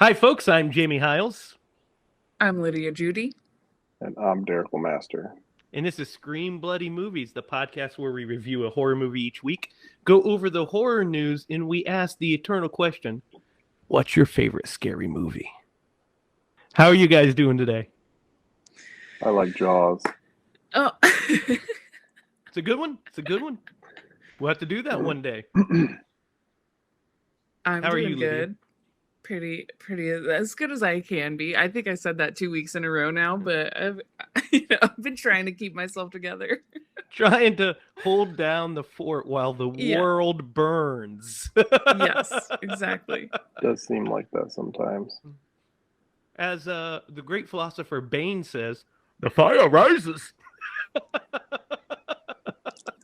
Hi, folks. I'm Jamie Hiles, I'm Lydia Judy. And I'm Derek Master. and this is Scream Bloody Movies, the podcast where we review a horror movie each week, go over the horror news, and we ask the eternal question: what's your favorite scary movie? How are you guys doing today? I like Jaws. Oh, It's a good one. It's a good one. We'll have to do that one day. I'm How are doing you, Lydia? good. Pretty as good as I can be. I think I said that 2 weeks in a row now, but I've been trying to keep myself together. Trying to hold down the fort while the Yeah. world burns. Yes, exactly. Does seem like that sometimes. As the great philosopher Bane says, the fire rises.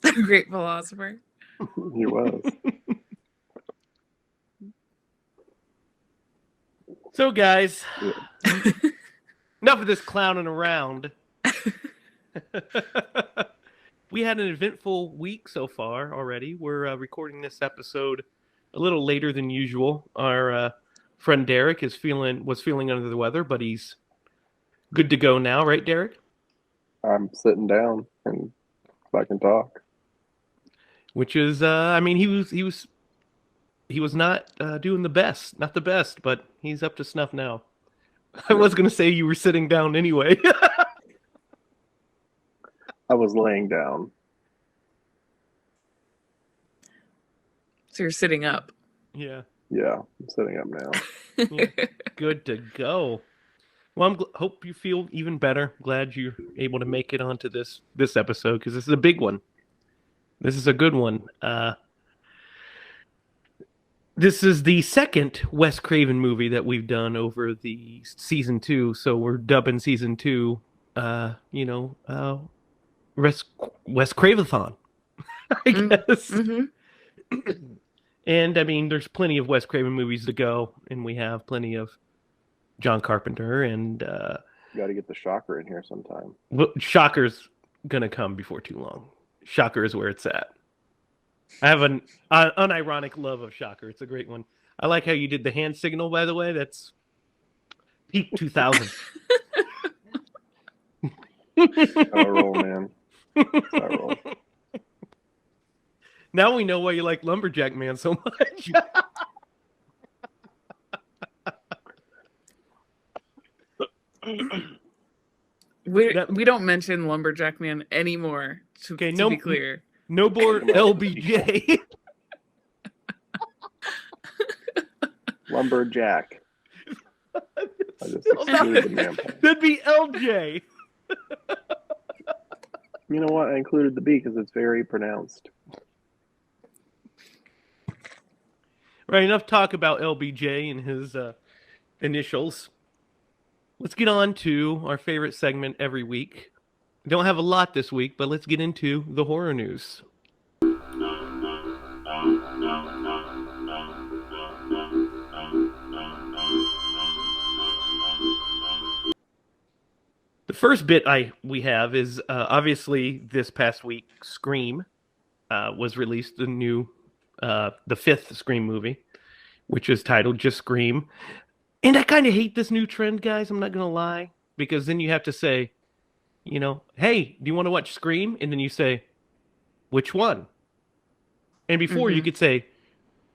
Great philosopher. He was. So, guys, Yeah. enough of this clowning around. We had an eventful week so far already. We're recording this episode a little later than usual. Our friend Derek was feeling under the weather, but he's good to go now, right, Derek? I'm sitting down and I can talk. Which is, I mean, he was not doing not the best, but he's up to snuff now. I was going to say you were sitting down anyway. I was laying down. So you're sitting up. Yeah. Yeah, I'm sitting up now. Yeah. Good to go. Well, hope you feel even better. Glad you're able to make it onto this episode because this is a big one. This is a good one. This is the second Wes Craven movie that we've done over the season 2, so we're dubbing season 2, Wes Cravenathon, I guess. Mm-hmm. And I mean, there's plenty of Wes Craven movies to go, and we have plenty of John Carpenter, and Got to get the shocker in here sometime. Shocker's gonna come before too long. Shocker is where it's at. I have an unironic love of Shocker. It's a great one. I like how you did the hand signal, by the way. That's peak 2000. I roll, man. I roll. Now we know why you like Lumberjack Man so much. We don't mention Lumberjack Man anymore. To be clear, no more LBJ. Lumberjack. I just excluded the man part. That'd be LJ. You know what? I included the B because it's very pronounced. Right, enough talk about LBJ and his initials. Let's get on to our favorite segment every week. Don't have a lot this week, but let's get into the horror news. The first bit we have is obviously this past week, Scream was released, the fifth Scream movie, which is titled just Scream. And I kind of hate this new trend, guys. I'm not going to lie, because then you have to say, hey, do you want to watch Scream? And then you say, which one? And before you could say,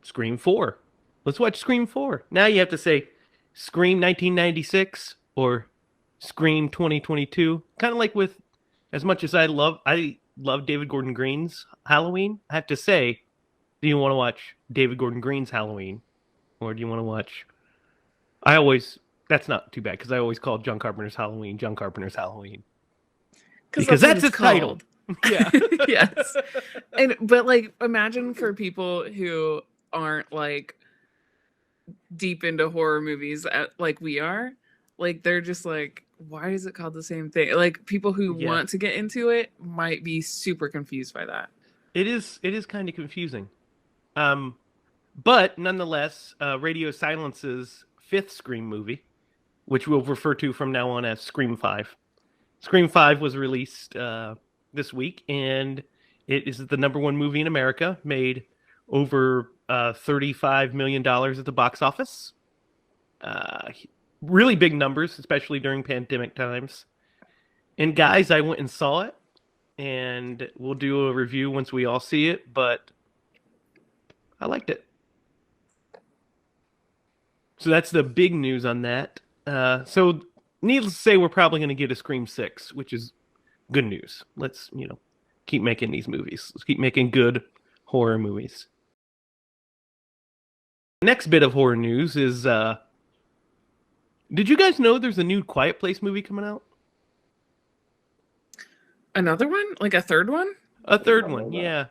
Scream 4. Let's watch Scream 4. Now you have to say, Scream 1996 or Scream 2022. Kind of like with, as much as I love David Gordon Green's Halloween, I have to say, do you want to watch David Gordon Green's Halloween? Or do you want to watch... That's not too bad, because I always call John Carpenter's Halloween John Carpenter's Halloween. Because that's its title. Yeah. Yes. But like, imagine for people who aren't like deep into horror movies like we are, like they're just like, why is it called the same thing? Like people who want to get into it might be super confused by that. It is kind of confusing. But nonetheless, Radio Silence's fifth Scream movie, which we'll refer to from now on as Scream 5. Scream 5 was released this week, and it is the number one movie in America, made over $35 million at the box office. Uh, really big numbers, especially during pandemic times. And guys, I went and saw it, and we'll do a review once we all see it, but I liked it. So that's the big news on that. So needless to say, we're probably going to get a Scream 6, which is good news. Let's, keep making these movies. Let's keep making good horror movies. Next bit of horror news is, did you guys know there's a new Quiet Place movie coming out? Another one? Like a third one? A third Didn't know one, that. yeah.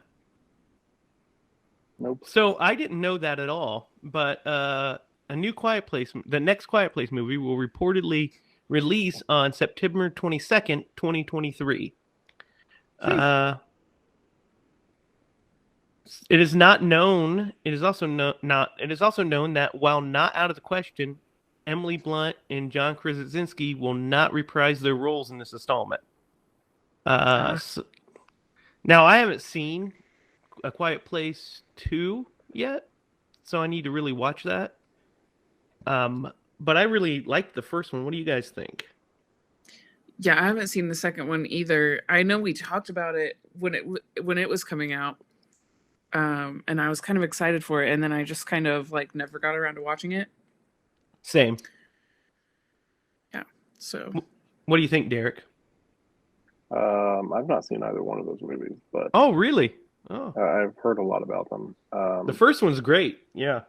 Nope. So I didn't know that at all, but a new Quiet Place, the next Quiet Place movie will reportedly release on September 22nd, 2023. It is not known. It is also It is also known that while not out of the question, Emily Blunt and John Krasinski will not reprise their roles in this installment. Now I haven't seen A Quiet Place 2 yet, so I need to really watch that. But I really liked the first one. What do you guys think? Yeah, I haven't seen the second one either. I know we talked about it when it was coming out, and I was kind of excited for it, and then I just kind of like never got around to watching it. Same. Yeah. So. What do you think, Derek? I've not seen either one of those movies, but Oh, really? Oh, I've heard a lot about them. the first one's great. Yeah.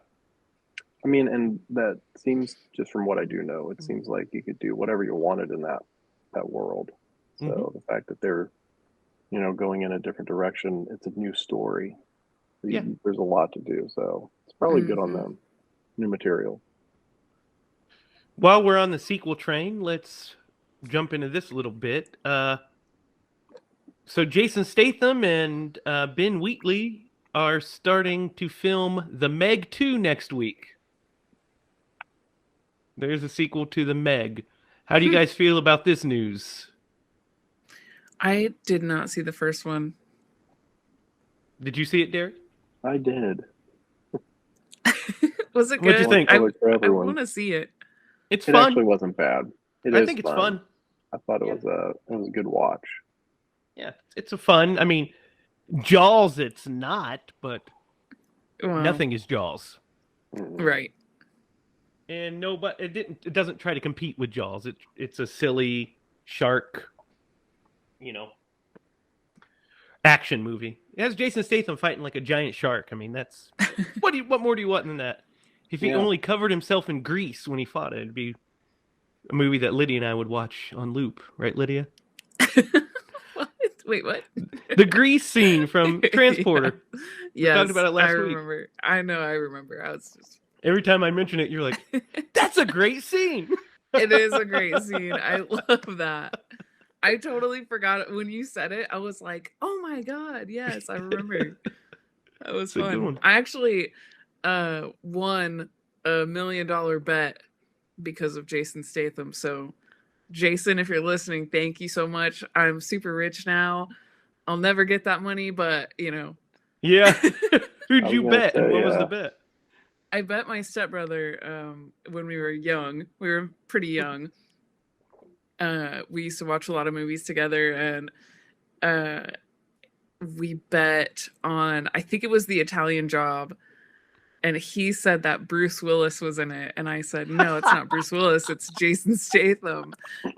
I mean, and that seems, just from what I do know, it seems like you could do whatever you wanted in that world. So the fact that they're, going in a different direction, it's a new story. Yeah. There's a lot to do, so it's probably good on them. New material. While we're on the sequel train, let's jump into this a little bit. So Jason Statham and Ben Wheatley are starting to film The Meg 2 next week. There's a sequel to The Meg. How do you guys feel about this news? I did not see the first one. Did you see it, Derek? I did. Was it good? What'd you think? I Everyone. want to see it. It's It fun. actually wasn't bad. I think it's fun. I thought it was a good watch. Yeah, it's a fun. I mean, Jaws, it's not, but Well, nothing is Jaws. right. And no, but it doesn't try to compete with Jaws. It's a silly shark, action movie. It has Jason Statham fighting like a giant shark. I mean, that's what more do you want than that? If he only covered himself in grease when he fought it, it'd be a movie that Lydia and I would watch on loop, right, Lydia? What? Wait, what? The grease scene from Transporter. Yeah. We talked about it last week. remember. I know. I remember. I was just. Every time I mention it, you're like, "That's a great scene." It is a great scene. I love that. I totally forgot it when you said it. I was like, "Oh my god, yes, I remember." That was It's a good fun. one. I actually won $1 million bet because of Jason Statham. So, Jason, if you're listening, thank you so much. I'm super rich now. I'll never get that money, but Yeah. Who'd I you was gonna bet? And say, what was yeah. the bet? I bet my stepbrother when we were young. We were pretty young. We used to watch a lot of movies together, and we bet on, I think it was The Italian Job, and he said that Bruce Willis was in it, and I said, no, it's not Bruce Willis, it's Jason Statham.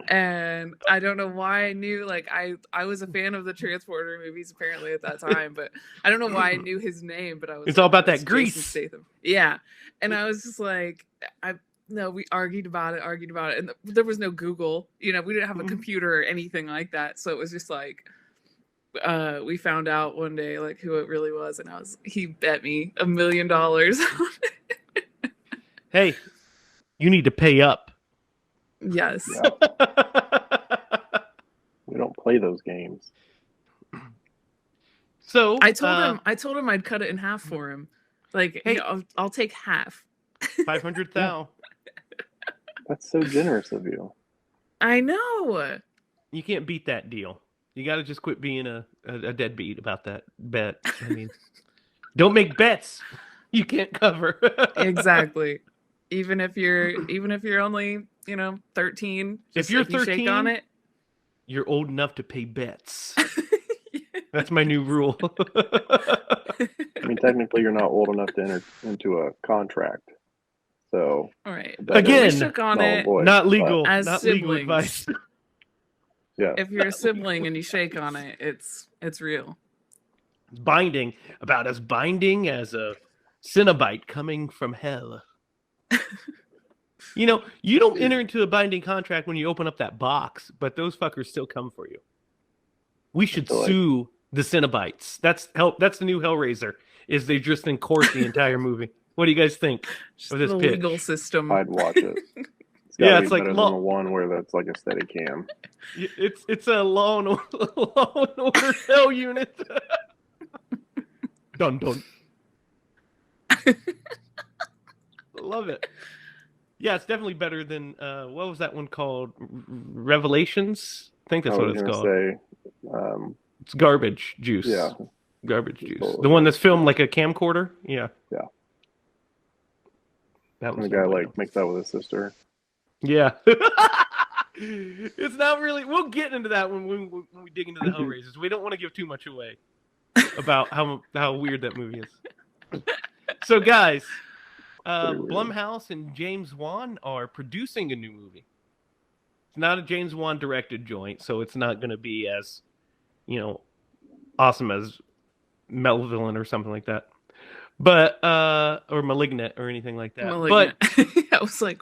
And I don't know why I knew, like, I was a fan of the Transporter movies apparently at that time, but I don't know why I knew his name, but I was It's all about "That's that grease." Jason Statham. Yeah. And I was just like, no, we argued about it, and there was no Google, we didn't have a computer or anything like that, so it was just like, we found out one day like who it really was, and he bet me $1 million. Hey, you need to pay up. Yes. Yeah. We don't play those games. So I told him I'd cut it in half for him. Like, Hey. I'll take half. 500,000. That's so generous of you. I know. You can't beat that deal. You got to just quit being a deadbeat about that bet. I mean, don't make bets you can't cover. Exactly. Even if you're only 13, If you're you shake 13, on it, you're old enough to pay bets. That's my new rule. I mean, technically, you're not old enough to enter into a contract. So, all right. Again, we shook on null and it void, not legal. as Not legal siblings. advice. Yeah. If you're a sibling and you shake on it, it's real. Binding, about as binding as a Cenobite coming from hell. You don't enter into a binding contract when you open up that box, but those fuckers still come for you. We should feel like- sue the Cenobites. That's the new Hellraiser. Is they just encourse the entire movie? What do you guys think Just of this the pitch? legal system. I'd watch it. It's Yeah, gotta it's be like better law- than the one where that's like a steady cam. It's a Law and Order Hell unit. Dun dun. Love it. Yeah, it's definitely better than what was that one called? Revelations? I think that's what it's called. Say, It's garbage juice. yeah, Garbage juice. Totally. The one that's filmed like a camcorder. Yeah. Yeah. That and was the guy like makes out with his sister. Yeah. It's not really. We'll get into that when we dig into the Hellraisers. We don't want to give too much away about how weird that movie is. So, guys, Pretty weird. Blumhouse and James Wan are producing a new movie. It's not a James Wan directed joint, so it's not going to be as, awesome as Melville or something like that. But or Malignant or anything like that. Malignant. I was like,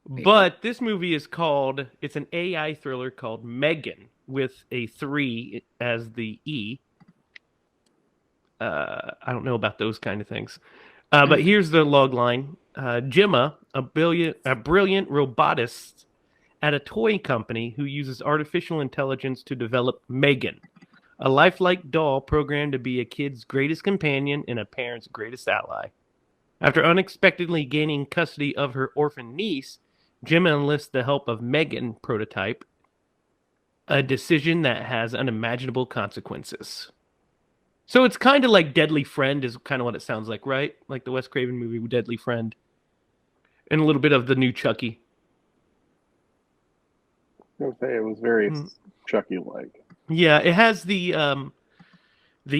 But this movie is called, it's an AI thriller called Megan with a 3 as the E. I don't know about those kind of things. But here's the log line. Gemma, a brilliant robotist at a toy company who uses artificial intelligence to develop Megan, a lifelike doll programmed to be a kid's greatest companion and a parent's greatest ally. After unexpectedly gaining custody of her orphan niece, Gemma enlists the help of Megan prototype, a decision that has unimaginable consequences. So it's kind of like Deadly Friend is kind of what it sounds like, right? Like the Wes Craven movie Deadly Friend. And a little bit of the new Chucky. I was gonna say it was very Chucky-like. Yeah, it has the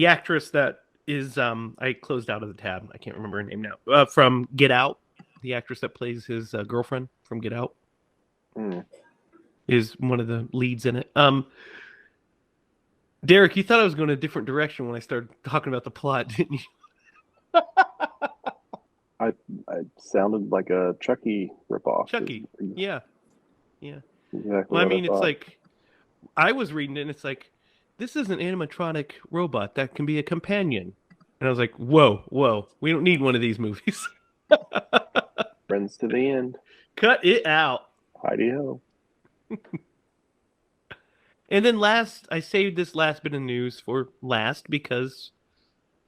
actress that is I closed out of the tab. I can't remember her name now. From Get Out, the actress that plays his girlfriend from Get Out is one of the leads in it. Derek, you thought I was going a different direction when I started talking about the plot, didn't you? I sounded like a Chucky ripoff. Chucky, yeah. Exactly. Well, I mean, it's like I was reading it, and it's like this is an animatronic robot that can be a companion, and I was like, whoa, we don't need one of these movies. Friends to the end. Cut it out. Heidi ho. And then last, I saved this last bit of news for last because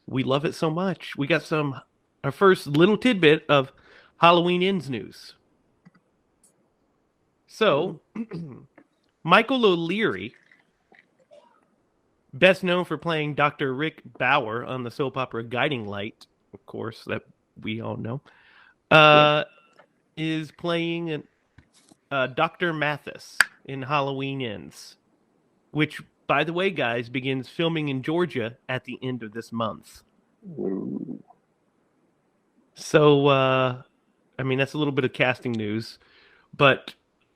we love it so much. We got our first little tidbit of Halloween Ends news. So, Michael O'Leary, best known for playing Dr. Rick Bauer on the soap opera Guiding Light, of course, that we all know, is playing Dr. Mathis in Halloween Ends, which, by the way, guys, begins filming in Georgia at the end of this month. Ooh. So, I mean, that's a little bit of casting news, but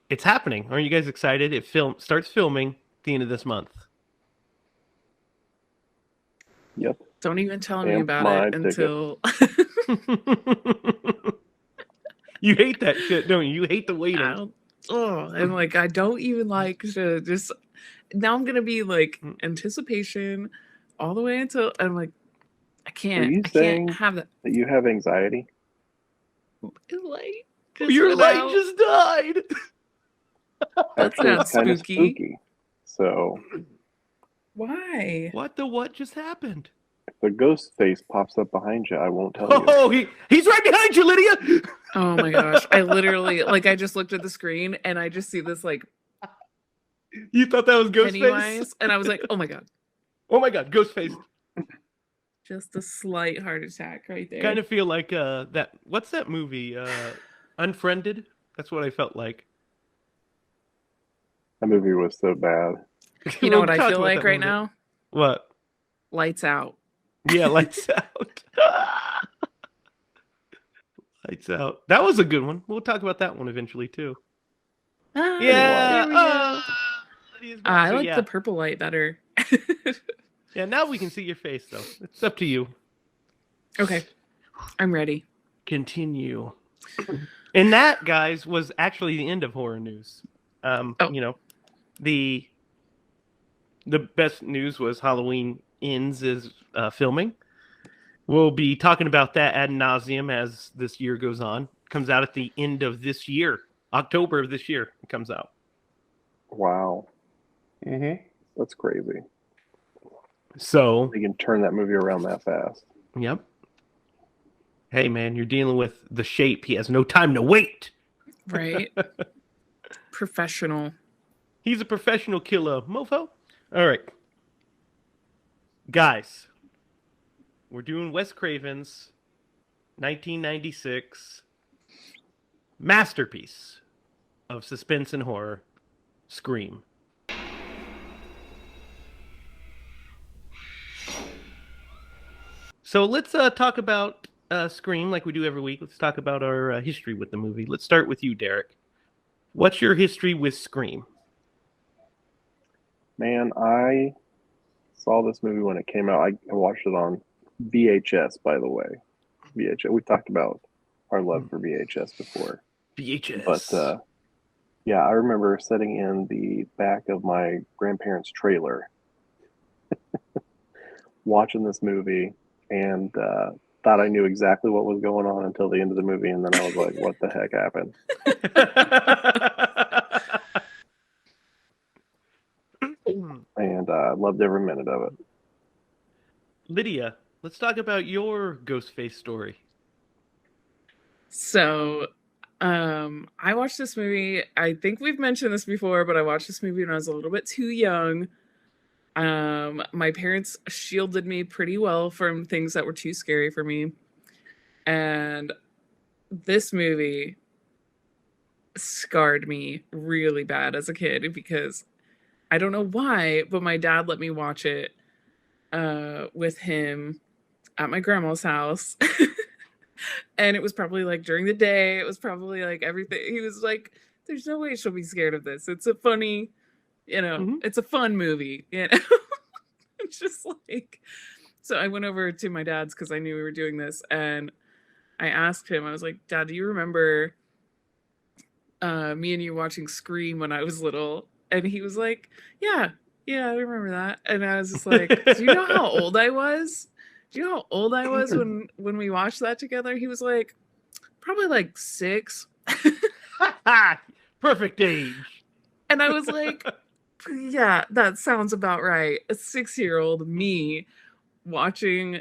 it's happening. Aren't you guys excited? It starts filming at the end of this month. Yep. don't even tell me about it until. You hate that shit, don't you? You hate the waiting. And like I don't even like to just. Now I'm gonna be like anticipation all the way until I'm like, I can't have that. That you have anxiety? Your light just died. That's Actually, not it's kind of spooky. spooky. So Why? What just happened? if the ghost face pops up behind you, I won't tell you. Oh, he's right behind you, Lydia. Oh my gosh! I literally I just looked at the screen and I just see this like You thought that was Ghostface? Pennywise, and I was like, oh my god! Oh my god, Ghostface. Just a slight heart attack right there. Kind of feel like that. What's that movie? Unfriended. That's what I felt like. That movie was so bad. You know We'll what I talk feel about like that right one bit. now? What? Lights out. Yeah, Lights Out. Lights Out. That was a good one. We'll talk about that one eventually too. It Ah, was. Yeah. there we go. Lydia's back. I So like yeah, the purple light better. yeah. Now we can see your face though. It's up to you. Okay, I'm ready. Continue. And that, guys, was actually the end of horror news. Oh, You know, the best news was Halloween Ends is filming. We'll be talking about that ad nauseum as this year goes on. Comes out at the end of this year, October of this year. It comes out. Wow. Mm-hmm. That's crazy. So, They can turn that movie around that fast. yep. Hey, man, you're dealing with the Shape. He has no time to wait. right. Professional. He's a professional killer, mofo. All right, guys, we're doing Wes Craven's 1996 masterpiece of suspense and horror, Scream. So let's talk about Scream like we do every week. Let's talk about our history with the movie. Let's start with you, Derek. What's your history with Scream? Man, I saw this movie when it came out. I watched it on VHS, by the way. VHS. We talked about our love for VHS before. VHS. But yeah, I remember sitting in the back of my grandparents' trailer watching this movie and thought I knew exactly what was going on until the end of the movie. And then I was like, what the heck happened? And loved every minute of it. Lydia, let's talk about your Ghostface story. So, I watched this movie. I think we've mentioned this before, but I watched this movie when I was a little bit too young. My parents shielded me pretty well from things that were too scary for me. And this movie scarred me really bad as a kid because I don't know why, but my dad let me watch it with him at my grandma's house. And it was probably like during the day. It was probably like everything. He was like, there's no way she'll be scared of this. It's a funny, it's a fun movie, It's just like, so I went over to my dad's because I knew we were doing this. And I asked him, I was like, Dad, do you remember me and you watching Scream when I was little? And he was like, yeah, I remember that. And I was just like, do you know how old I was? Do you know how old I was when we watched that together? He was like, probably like 6. Perfect age. And I was like, yeah, that sounds about right. A 6-year-old me watching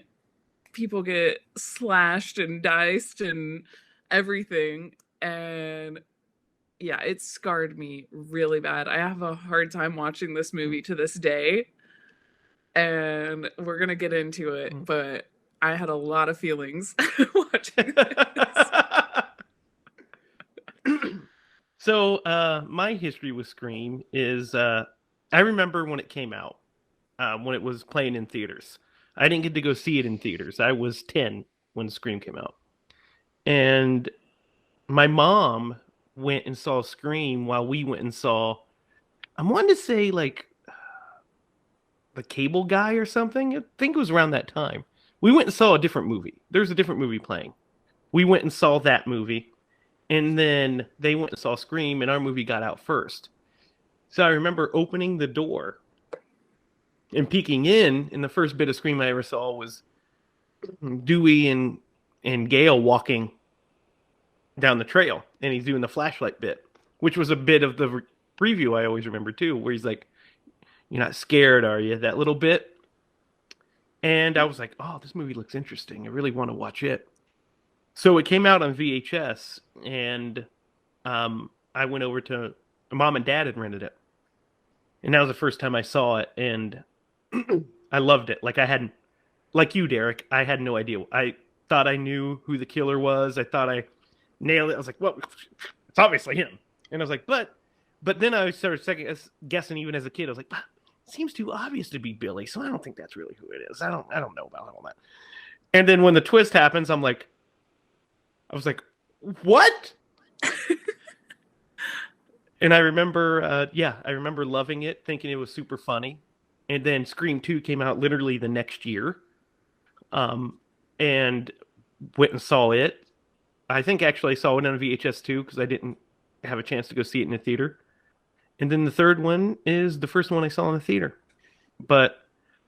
people get slashed and diced and everything. And yeah, it scarred me really bad. I have a hard time watching this movie to this day. And we're going to get into it, but I had a lot of feelings watching this. So, my history with Scream is I remember when it came out, when it was playing in theaters. I didn't get to go see it in theaters. I was 10 when Scream came out. And my mom went and saw Scream while we went and saw, I wanted to say like The Cable Guy or something. I think it was around that time. We went and saw a different movie. There's a different movie playing. We went and saw that movie. And then they went and saw Scream, and our movie got out first. So I remember opening the door and peeking in, and the first bit of Scream I ever saw was Dewey and Gale walking down the trail, and he's doing the flashlight bit, which was a bit of the preview I always remember too, where he's like, "You're not scared, are you?" That little bit. And I was like, "Oh, this movie looks interesting. I really want to watch it." So it came out on VHS, and I went over to Mom and Dad had rented it, and that was the first time I saw it, and I loved it. Like I hadn't, like you, Derek, I had no idea. I thought I knew who the killer was. I thought I nailed it. I was like, well, it's obviously him. And I was like, but then I started second guessing even as a kid. I was like, it seems too obvious to be Billy, so I don't think that's really who it is. I don't know about all that. And then when the twist happens, I was like, what? And I remember, I remember loving it, thinking it was super funny. And then Scream 2 came out literally the next year. And went and saw it. I think actually I saw it on VHS too, because I didn't have a chance to go see it in the theater. And then the third one is the first one I saw in the theater. But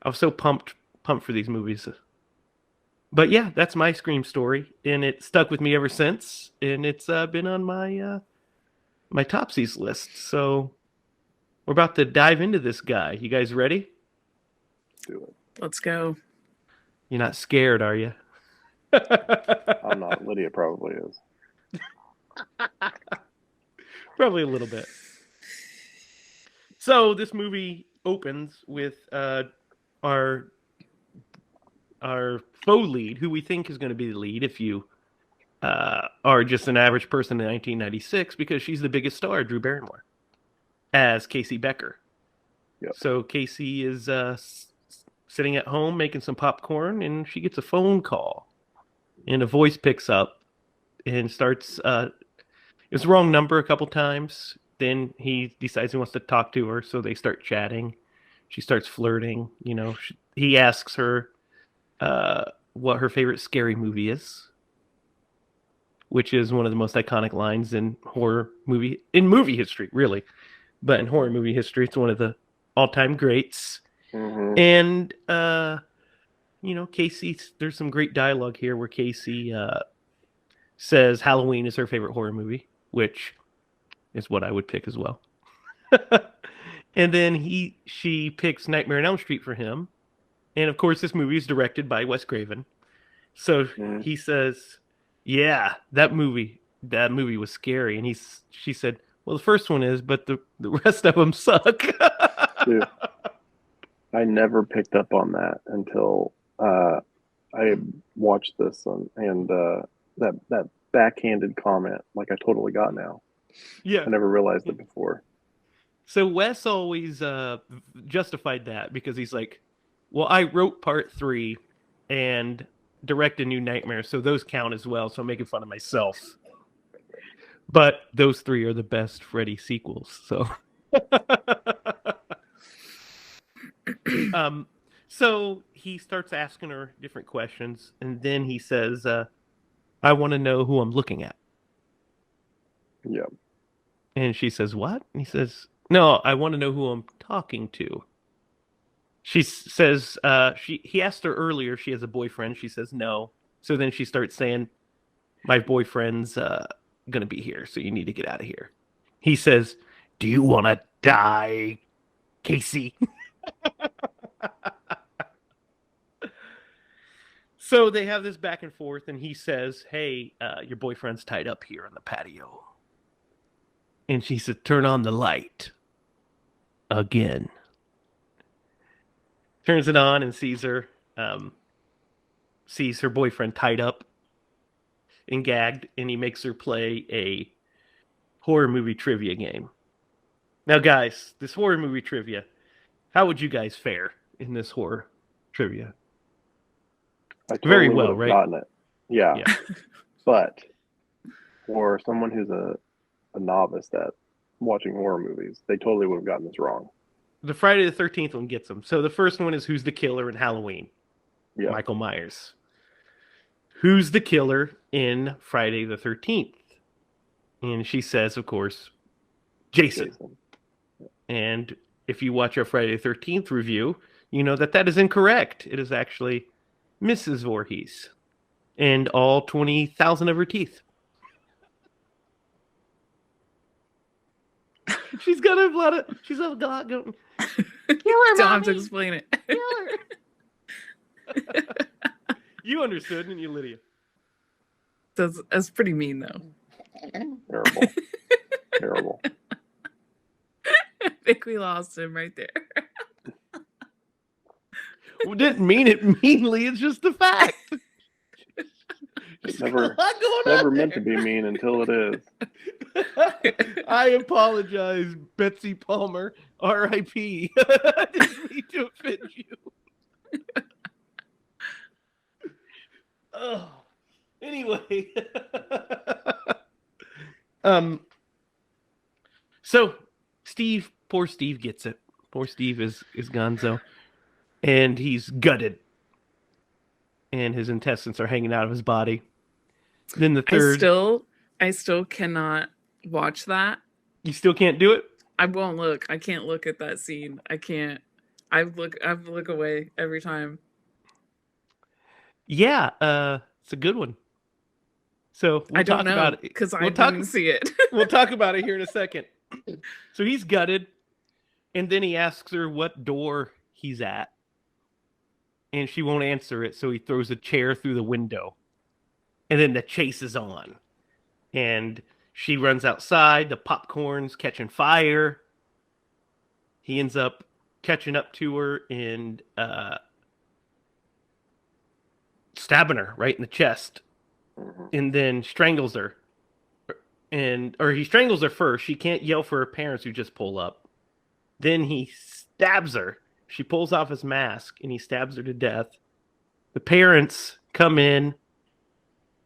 I was so pumped for these movies. But yeah, that's my Scream story, and it stuck with me ever since. And it's been on my my Topsies list. So we're about to dive into this guy. You guys ready? Do it. Let's go. You're not scared, are you? I'm not. Lydia probably is. Probably a little bit. So this movie opens with our faux lead, who we think is going to be the lead if you are just an average person in 1996, because she's the biggest star, Drew Barrymore, as Casey Becker. Yep. So Casey is sitting at home making some popcorn, and she gets a phone call, and a voice picks up and starts. It's the wrong number a couple times. Then he decides he wants to talk to her, so they start chatting. She starts flirting. You know, he asks her what her favorite scary movie is, which is one of the most iconic lines in movie history, really. But in horror movie history, it's one of the all-time greats. Mm-hmm. And you know, Casey, there's some great dialogue here where Casey says Halloween is her favorite horror movie, which is what I would pick as well. And then she picks Nightmare on Elm Street for him. And of course, this movie is directed by Wes Craven. So he says, yeah, that movie was scary. And she said, well, the first one is, but the rest of them suck. Dude, I never picked up on that until I watched this and that backhanded comment, like I totally got now. Yeah. I never realized it before. So Wes always justified that because he's like, well, I wrote part 3 and directed New Nightmare, so those count as well. So I'm making fun of myself. But those 3 are the best Freddy sequels. So, so he starts asking her different questions, and then he says, "I want to know who I'm looking at." Yeah. And she says, "What?" And he says, "No, I want to know who I'm talking to." She says, he asked her earlier if she has a boyfriend. She says no. So then she starts saying, my boyfriend's going to be here, so you need to get out of here. He says, do you want to die, Casey? So they have this back and forth, and he says, hey, your boyfriend's tied up here on the patio. And she said, turn on the light. Again. Turns it on and sees her boyfriend tied up and gagged, and he makes her play a horror movie trivia game. Now, guys, this horror movie trivia, how would you guys fare in this horror trivia? I totally Very well, would have right? gotten it. Yeah. But for someone who's a novice at watching horror movies, they totally would have gotten this wrong. The Friday the 13th one gets them. So the first one is who's the killer in Halloween? Yeah. Michael Myers. Who's the killer in Friday the 13th? And she says, of course, Jason. And if you watch our Friday the 13th review, you know that is incorrect. It is actually Mrs. Voorhees and all 20,000 of her teeth. She's got a lot going. Don't have to explain it. You understood, didn't you, Lydia? That's pretty mean, though. Terrible. Terrible. I think we lost him right there. We didn't mean it meanly. It's just the fact. Just Never, a lot going never on meant to there. be mean until it is. I apologize, Betsy Palmer, R.I.P. I didn't mean to offend you. Oh, anyway. um. So, poor Steve gets it. Poor Steve is Gonzo, and he's gutted, and his intestines are hanging out of his body. Then the third, I still cannot watch that. you still can't do it. I won't look. I can't look at that scene. I can't. I look away every time. Yeah, it's a good one. So I we'll don't talk about know it. because I We'll talk. didn't see it. We'll talk about it here in a second. So he's gutted, and then he asks her what door he's at, and she won't answer it. So he throws a chair through the window, and then the chase is on, and she runs outside. The popcorn's catching fire. He ends up catching up to her and stabbing her right in the chest, and then strangles her. Or he strangles her first. She can't yell for her parents who just pull up. Then he stabs her. She pulls off his mask and he stabs her to death. The parents come in,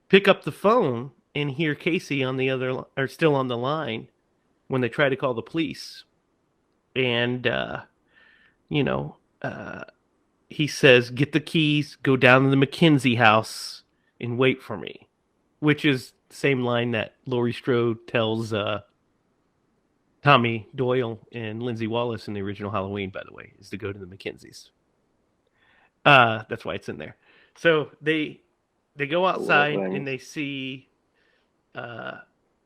pick up the phone, and hear Casey on the other, or still on the line when they try to call the police. And he says, "Get the keys, go down to the McKenzie house, and wait for me," which is the same line that Laurie Strode tells Tommy Doyle and Lindsay Wallace in the original Halloween, by the way, is to go to the McKenzies. That's why it's in there. So they go outside and they see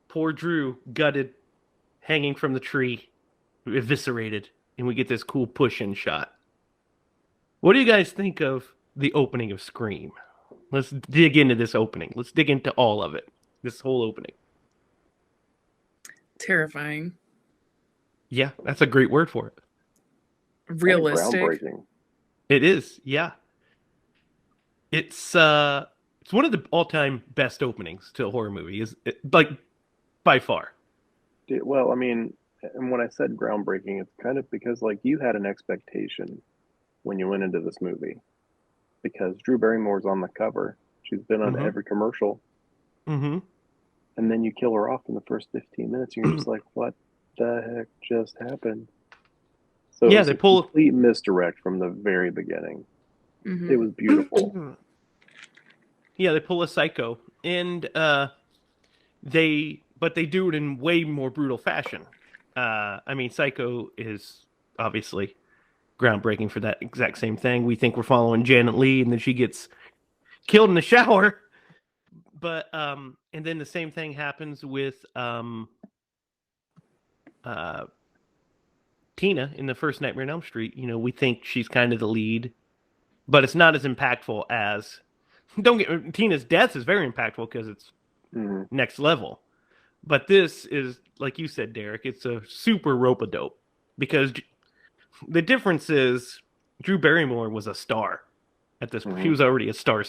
poor Drew gutted, hanging from the tree, eviscerated, and we get this cool push-in shot. What do you guys think of the opening of Scream? Let's dig into this opening. Let's dig into all of it. This whole opening. Terrifying. Yeah, that's a great word for it. Realistic. Groundbreaking. It is, yeah. It's one of the all-time best openings to a horror movie. Like by far. Well, I mean, and when I said groundbreaking, it's kind of because like you had an expectation when you went into this movie, because Drew Barrymore's on the cover. She's been on every commercial. Mm-hmm. And then you kill her off in the first 15 minutes, and you're just like, what the heck just happened? So yeah, they pull a complete misdirect from the very beginning. Mm-hmm. It was beautiful. Yeah, they pull a Psycho, and they do it in way more brutal fashion. I mean, Psycho is obviously groundbreaking for that exact same thing. We think we're following Janet Leigh, and then she gets killed in the shower. But and then the same thing happens with Tina in the first Nightmare on Elm Street. You know, we think she's kind of the lead, but it's not as impactful as. Tina's death is very impactful because it's next level. But this is, like you said, Derek, it's a super rope-a-dope, because the difference is Drew Barrymore was a star at this point. She was already a star.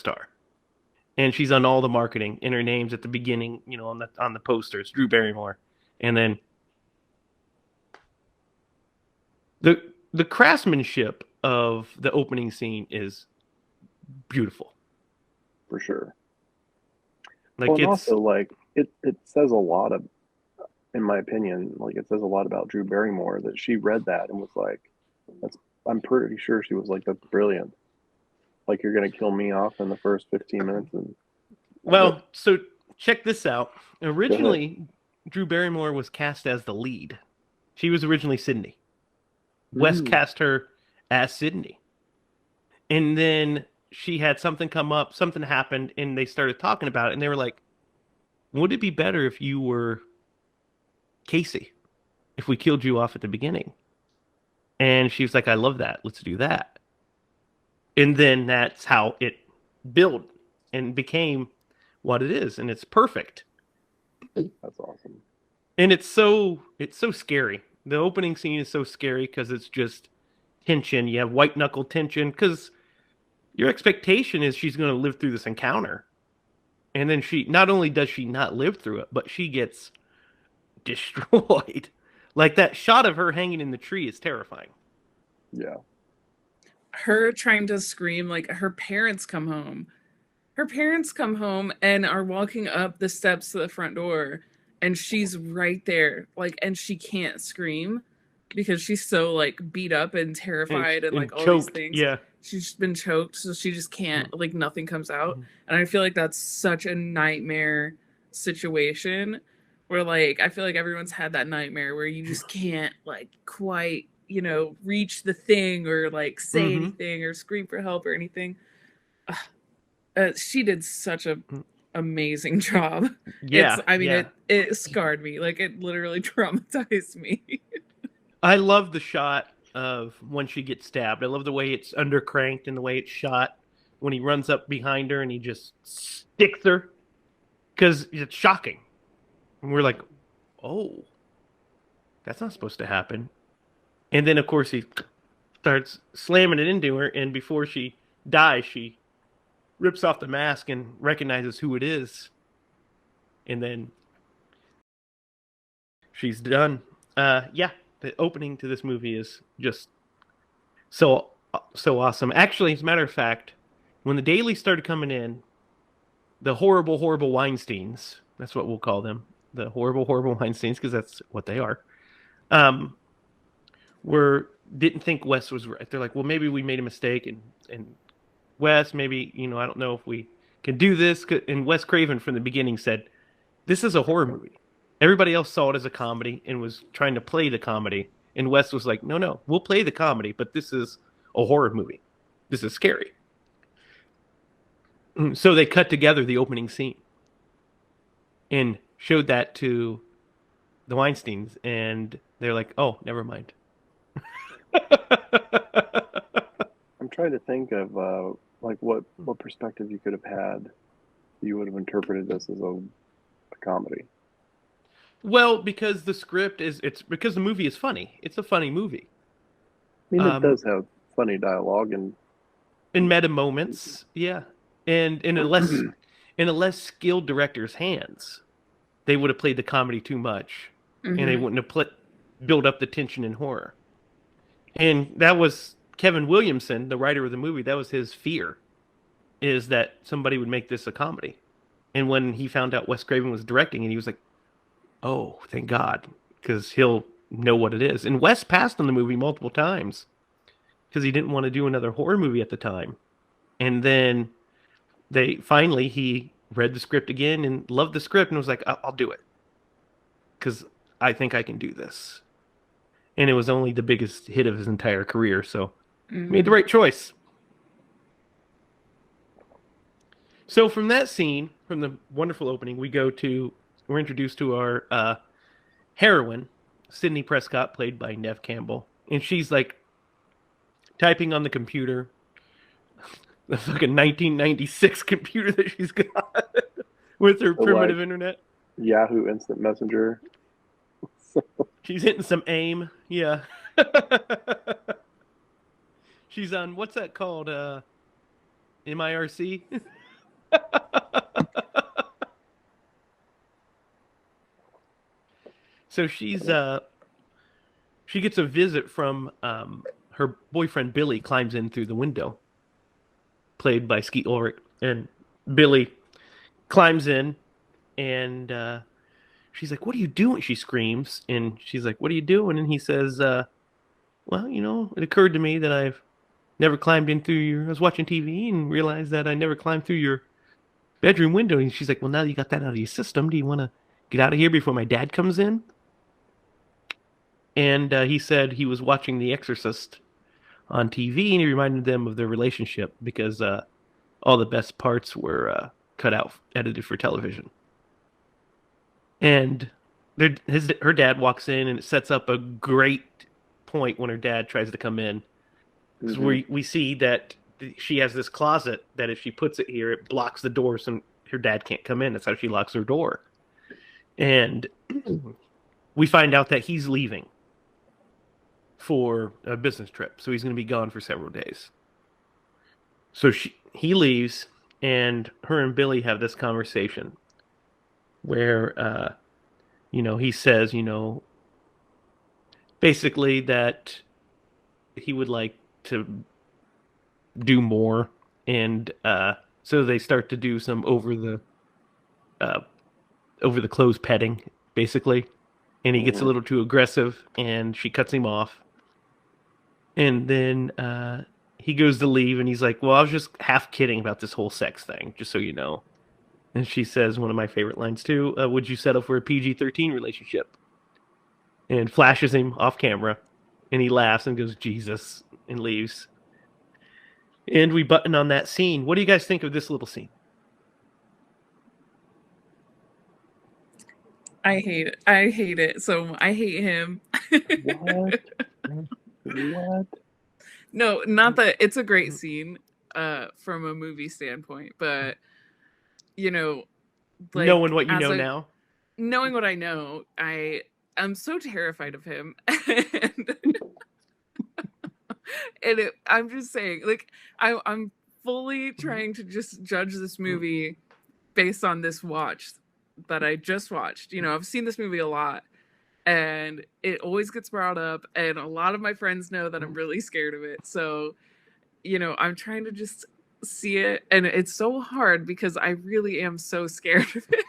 And she's on all the marketing, and her name's at the beginning, you know, on the posters, Drew Barrymore. And then the craftsmanship of the opening scene is beautiful. For sure. Like, and also, like, it says a lot of, in my opinion, like, it says a lot about Drew Barrymore that she read that and was like, I'm pretty sure she was like, that's brilliant. Like, you're going to kill me off in the first 15 minutes. Well, so check this out. Originally, Drew Barrymore was cast as the lead. She was originally Sydney. Wes cast her as Sydney. And then she had something come up, something happened, and they started talking about it, and they were like, would it be better if you were Casey, if we killed you off at the beginning? And she was like, I love that. Let's do that. And then that's how it built and became what it is, and it's perfect. That's awesome. And it's so scary. The opening scene is so scary because it's just tension. You have white knuckle tension because your expectation is she's going to live through this encounter. And then she not only does she not live through it, but she gets destroyed. Like that shot of her hanging in the tree is terrifying. Yeah. Her trying to scream, like her parents come home. Her parents come home and are walking up the steps to the front door, and she's right there, like, and she can't scream because she's so like beat up and terrified and And like all these choked. things. Yeah. She's been choked, so she just can't, like, nothing comes out. Mhm. And I feel like that's such a nightmare situation where, like, I feel like everyone's had that nightmare where you just can't, like, quite, reach the thing or, like, say Mm-hmm. anything or scream for help or anything. She did such a amazing job. Yeah. I mean, Yeah. it scarred me. Like, it literally traumatized me. I love the shot of when she gets stabbed. I love the way it's undercranked and the way it's shot when he runs up behind her and he just sticks her because it's shocking. And we're like, oh, that's not supposed to happen. And then, of course, he starts slamming it into her. And before she dies, she rips off the mask and recognizes who it is. And then she's done. Yeah, the opening to this movie is just so awesome. Actually, as a matter of fact, when the dailies started coming in, the horrible Weinsteins, that's what we'll call them, the horrible Weinsteins, because that's what they are, um, were didn't think Wes was right. They're like, well, maybe we made a mistake, and Wes, maybe I don't know if we can do this. And Wes Craven from the beginning said, this is a horror movie. Everybody else saw it as a comedy and was trying to play the comedy. And Wes was like, no, we'll play the comedy, but this is a horror movie. This is scary. So they cut together the opening scene and showed that to the Weinsteins, and they're like, oh, never mind. I'm trying to think of like what perspective you could have had. You would have interpreted this as a comedy. Well, because the script it's because the movie is funny. It's a funny movie. I mean, it Um, does have funny dialogue, and in meta moments, yeah, and in a less skilled director's hands, they would have played the comedy too much, and they Hmm. wouldn't have build up the tension in horror. And that was Kevin Williamson, the writer of the movie. That was his fear, is that somebody would make this a comedy. And when he found out Wes Craven was directing, and he was like, "Oh, thank God," because he'll know what it is. And Wes passed on the movie multiple times because he didn't want to do another horror movie at the time. And then he read the script again and loved the script and was like, I'll do it because I think I can do this. And it was only the biggest hit of his entire career, so he made the right choice. So from that scene, from the wonderful opening, we're introduced to our heroine, Sydney Prescott, played by Neve Campbell, and she's like typing on the computer, the fucking 1996 computer that she's got with her so primitive like internet. Yahoo Instant Messenger. She's hitting some AIM, yeah. She's on what's that called? MIRC. So she gets a visit from her boyfriend Billy climbs in through the window, played by Skeet Ulrich, and Billy climbs in and she's like, "What are you doing?" She screams, and she's like, "What are you doing?" And he says, "Well, it occurred to me that I've never climbed in through your. I was watching TV and realized that I never climbed through your bedroom window." And she's like, "Well, now you got that out of your system, do you want to get out of here before my dad comes in?" And he said he was watching The Exorcist on TV, and he reminded them of their relationship because all the best parts were cut out, edited for television. And her dad walks in, and it sets up a great point when her dad tries to come in. Because we see that she has this closet that if she puts it here, it blocks the door, so her dad can't come in. That's how she locks her door. And we find out that he's leaving for a business trip, so he's going to be gone for several days. So he leaves, and her and Billy have this conversation where he says, basically that he would like to do more, and so they start to do some uh, over the clothes petting, basically, and he gets a Hmm. little too aggressive, and she cuts him off, and then he goes to leave, and he's like, "Well, I was just half kidding about this whole sex thing, just so you know." And she says one of my favorite lines too: "Would you settle for a PG-13 relationship?" And flashes him off camera, and he laughs and goes, "Jesus," and leaves. And we button on that scene. What do you guys think of this little scene? I hate it. I hate it. So I hate him. What? What? No, not that it's a great scene from a movie standpoint, but you know, Knowing like what you as know a now. knowing what I know, I am so terrified of him. and I'm just saying, like I'm fully trying to just judge this movie based on this watch that I just watched. I've seen this movie a lot, and it always gets brought up, and a lot of my friends know that I'm really scared of it. So, I'm trying to just see it, and it's so hard because I really am so scared of it.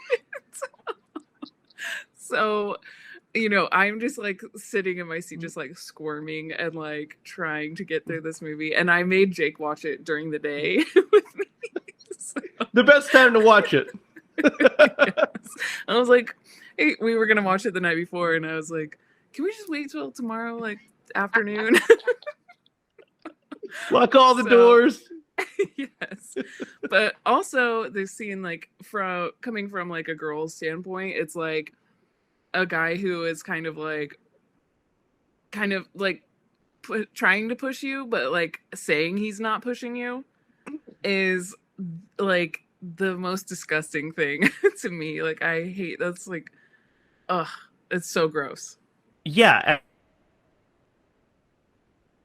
So, I'm just like sitting in my seat, just like squirming and like trying to get through this movie. And I made Jake watch it during the day with me. So, The best time to watch it. yes. I was like, hey, we were gonna watch it the night before, and I was like, can we just wait till tomorrow, like afternoon? Lock all the So, doors. yes. But also the scene, like coming from like a girl's standpoint, it's like a guy who is kind of like trying to push you, but like saying he's not pushing you is like the most disgusting thing to me. Like I hate that's like, ugh, it's so gross. Yeah,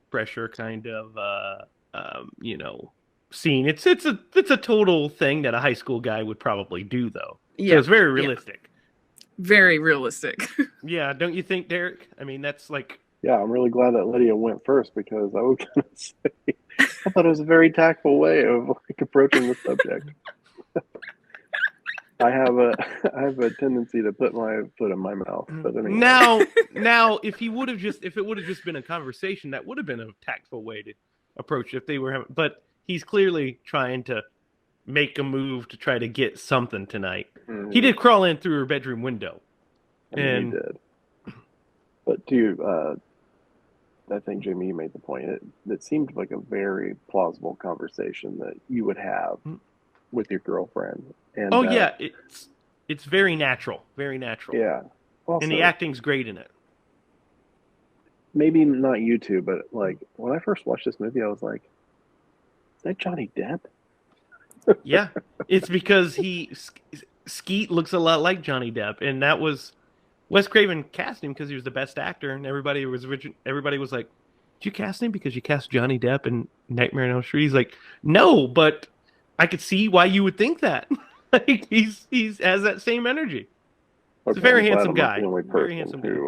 pressure kind of scene. It's a total thing that a high school guy would probably do though. So Yeah, it's very yeah, realistic. very realistic. Yeah, don't you think, Derek? I mean, that's like Yeah, I'm really glad that Lydia went first because I was going to say I thought it was a very tactful way of like approaching the subject. I have a I have a tendency to put my foot in my mouth, but anyway. now if it would have just been a conversation, that would have been a tactful way to approach it if they were having, but he's clearly trying to make a move to try to get something tonight. He did crawl in through her bedroom window. I mean, And he did. But I think Jamie, you made the point. It seemed like a very plausible conversation that you would have with your girlfriend, and oh yeah, it's very natural, very natural. yeah. Also, And the acting's great in it. maybe not you two, but like when I first watched this movie, I was like, "Is that Johnny Depp?" Yeah, it's because Skeet looks a lot like Johnny Depp, and that was Wes Craven cast him because he was the best actor, and everybody was like, "Did you cast him because you cast Johnny Depp in Nightmare on Elm Street?" He's like, "No, but I could see why you would think that." Like he's has that same energy. He's a Okay, very I'm glad handsome I'm not guy. the only Very person handsome guy.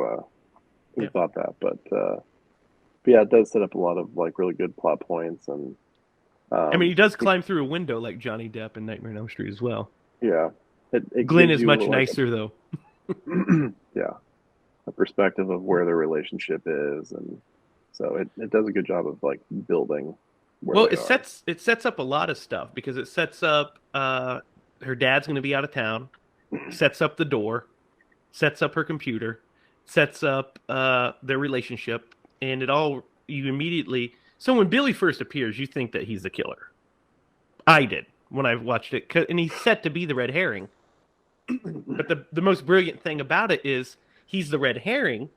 who Yeah. thought that, but yeah, it does set up a lot of like really good plot points, and I mean, he does it, climb through a window like Johnny Depp in Nightmare on Elm Street as well. yeah, it Glenn gives is you much like nicer though. yeah, a perspective of where their relationship is, and so it does a good job of like building where Well, they are. it sets up a lot of stuff because it sets up her dad's going to be out of town, sets up the door, sets up her computer, sets up their relationship, and it all you immediately. So when Billy first appears, you think that he's the killer. I did when I watched it, and he's set to be the red herring. But the most brilliant thing about it is he's the red herring,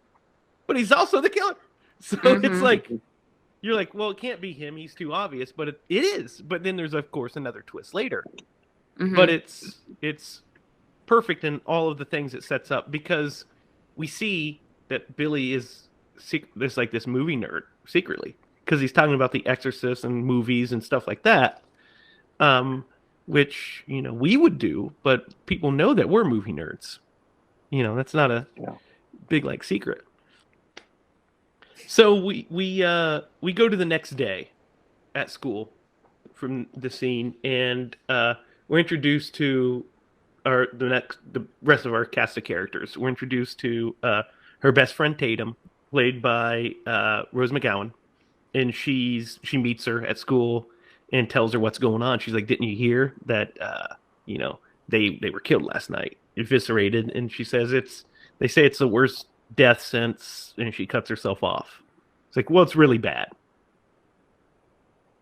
but he's also the killer. So it's Mm-hmm. like you're like, well, it can't be him. He's too obvious, but it is. But then there's of course another twist later. But Mm-hmm. it's perfect in all of the things it sets up because we see that Billy is there's like this movie nerd secretly because he's talking about The Exorcist and movies and stuff like that. Um, which, we would do, but people know that we're movie nerds. That's not a Yeah. big like secret. So we go to the next day at school from the scene, and we're introduced to the rest of our cast of characters. We're introduced to her best friend Tatum, played by Rose McGowan, and she meets her at school and tells her what's going on. She's like, "Didn't you hear that? They were killed last night, eviscerated." And she says they say it's the worst death since, and she cuts herself off. It's like, well, it's really bad.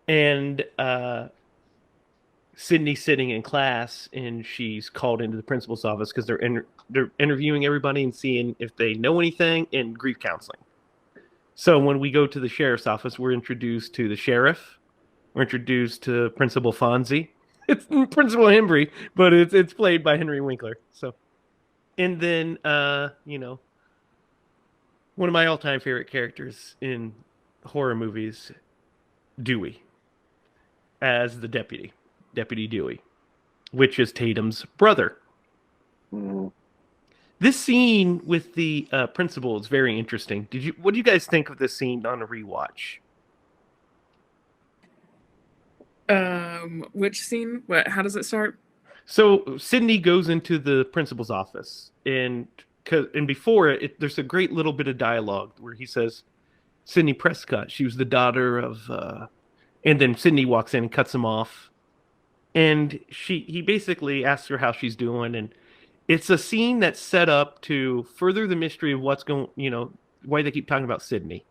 And Sydney's sitting in class, and she's called into the principal's office because they're interviewing everybody and seeing if they know anything in grief counseling. So when we go to the sheriff's office, we're introduced to the sheriff. We're introduced to Principal Fonzie. It's Principal Hembry, but it's played by Henry Winkler. So, and then one of my all-time favorite characters in horror movies, Dewey, as the Deputy Dewey, which is Tatum's brother. Mm-hmm. This scene with the principal is very interesting. What do you guys think of this scene on a rewatch? Which scene? What? How does it start? So Sydney goes into the principal's office, and before it, there's a great little bit of dialogue where he says, "Sydney Prescott, she was the daughter of," and then Sydney walks in and cuts him off, and he basically asks her how she's doing, and it's a scene that's set up to further the mystery of what's going, why they keep talking about Sydney.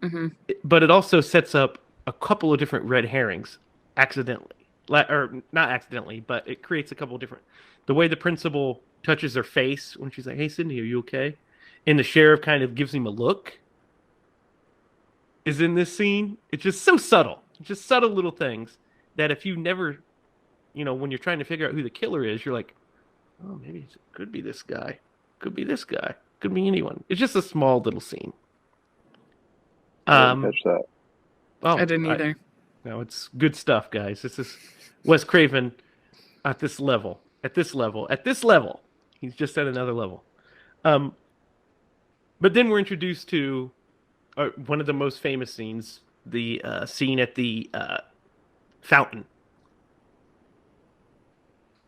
Mm-hmm. But it also sets up a couple of different red herrings accidentally. Or not accidentally, but it creates a couple of different. The way the principal touches her face when she's like, "Hey, Sydney, are you okay?" And the sheriff kind of gives him a look is in this scene. It's just so subtle. Just subtle little things that if you never, when you're trying to figure out who the killer is, you're like, oh, maybe it could be this guy. Could be this guy. Could be anyone. It's just a small little scene. I didn't catch that. Oh, I didn't either. No, it's good stuff, guys. This is Wes Craven at this level. At this level. At this level. He's just at another level. But then we're introduced to one of the most famous scenes, the scene at the fountain.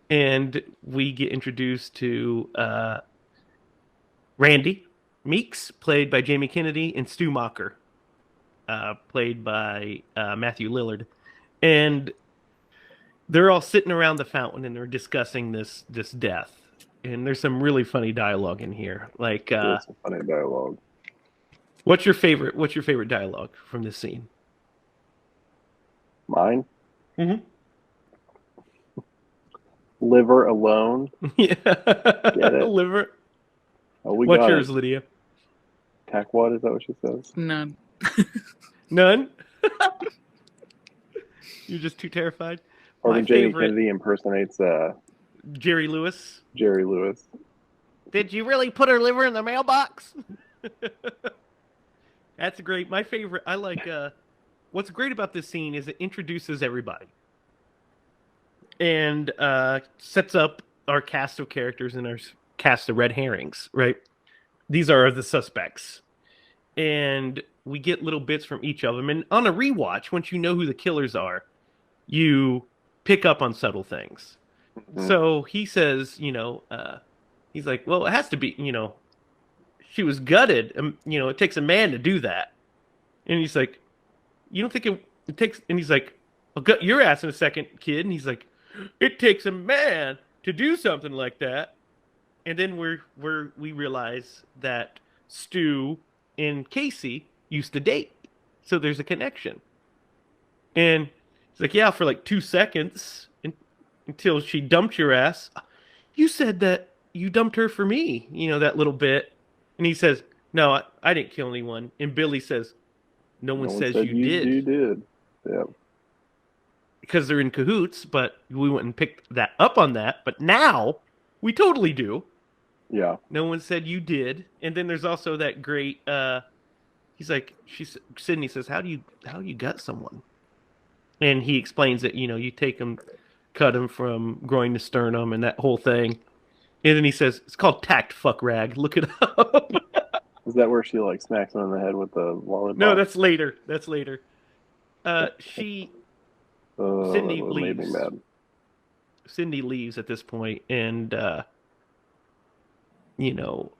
And we get introduced to Randy Meeks, played by Jamie Kennedy, and Stu Macher, played by Matthew Lillard. And they're all sitting around the fountain, and they're discussing this death. And there's some really funny dialogue in here. Like, there's some funny dialogue. What's your favorite dialogue from this scene? Mine? Mm-hmm. Liver alone. Yeah. Get it? Liver. Oh, What's yours, Lydia? Tackwad, is that what she says? None. None? You're just too terrified? Or when Jamie Kennedy impersonates Jerry Lewis. Jerry Lewis. Did you really put her liver in the mailbox? That's great. My favorite. I like. What's great about this scene is it introduces everybody and sets up our cast of characters and our cast of red herrings. Right. These are the suspects, and we get little bits from each of them. And on a rewatch, once you know who the killers are, you pick up on subtle things. Mm-hmm. So he says, he's like, well, it has to be, she was gutted. It takes a man to do that. And he's like, you don't think it takes, and he's like, I'll gut your ass in a second, kid. And he's like, it takes a man to do something like that. And then we realize that Stu and Casey used to date. So there's a connection. And he's like, yeah, for like 2 seconds until she dumped your ass. You said that you dumped her for me, that little bit. And he says, no, I didn't kill anyone. And Billy says, no one says you did. You did. Yeah. Because they're in cahoots, but we wouldn't pick that up on that. But now we totally do. Yeah. No one said you did. And then there's also that great, he's like, Sydney says, how do you gut someone? And he explains that, you take them cut him from groin to sternum and that whole thing. And then he says, it's called tact, fuck rag. Look it up. Is that where she like smacks him in the head with the No, lollipop? that's later. That's later. She Oh, that Cindy would have made me leaves. mad. Cindy leaves at this point, and you know,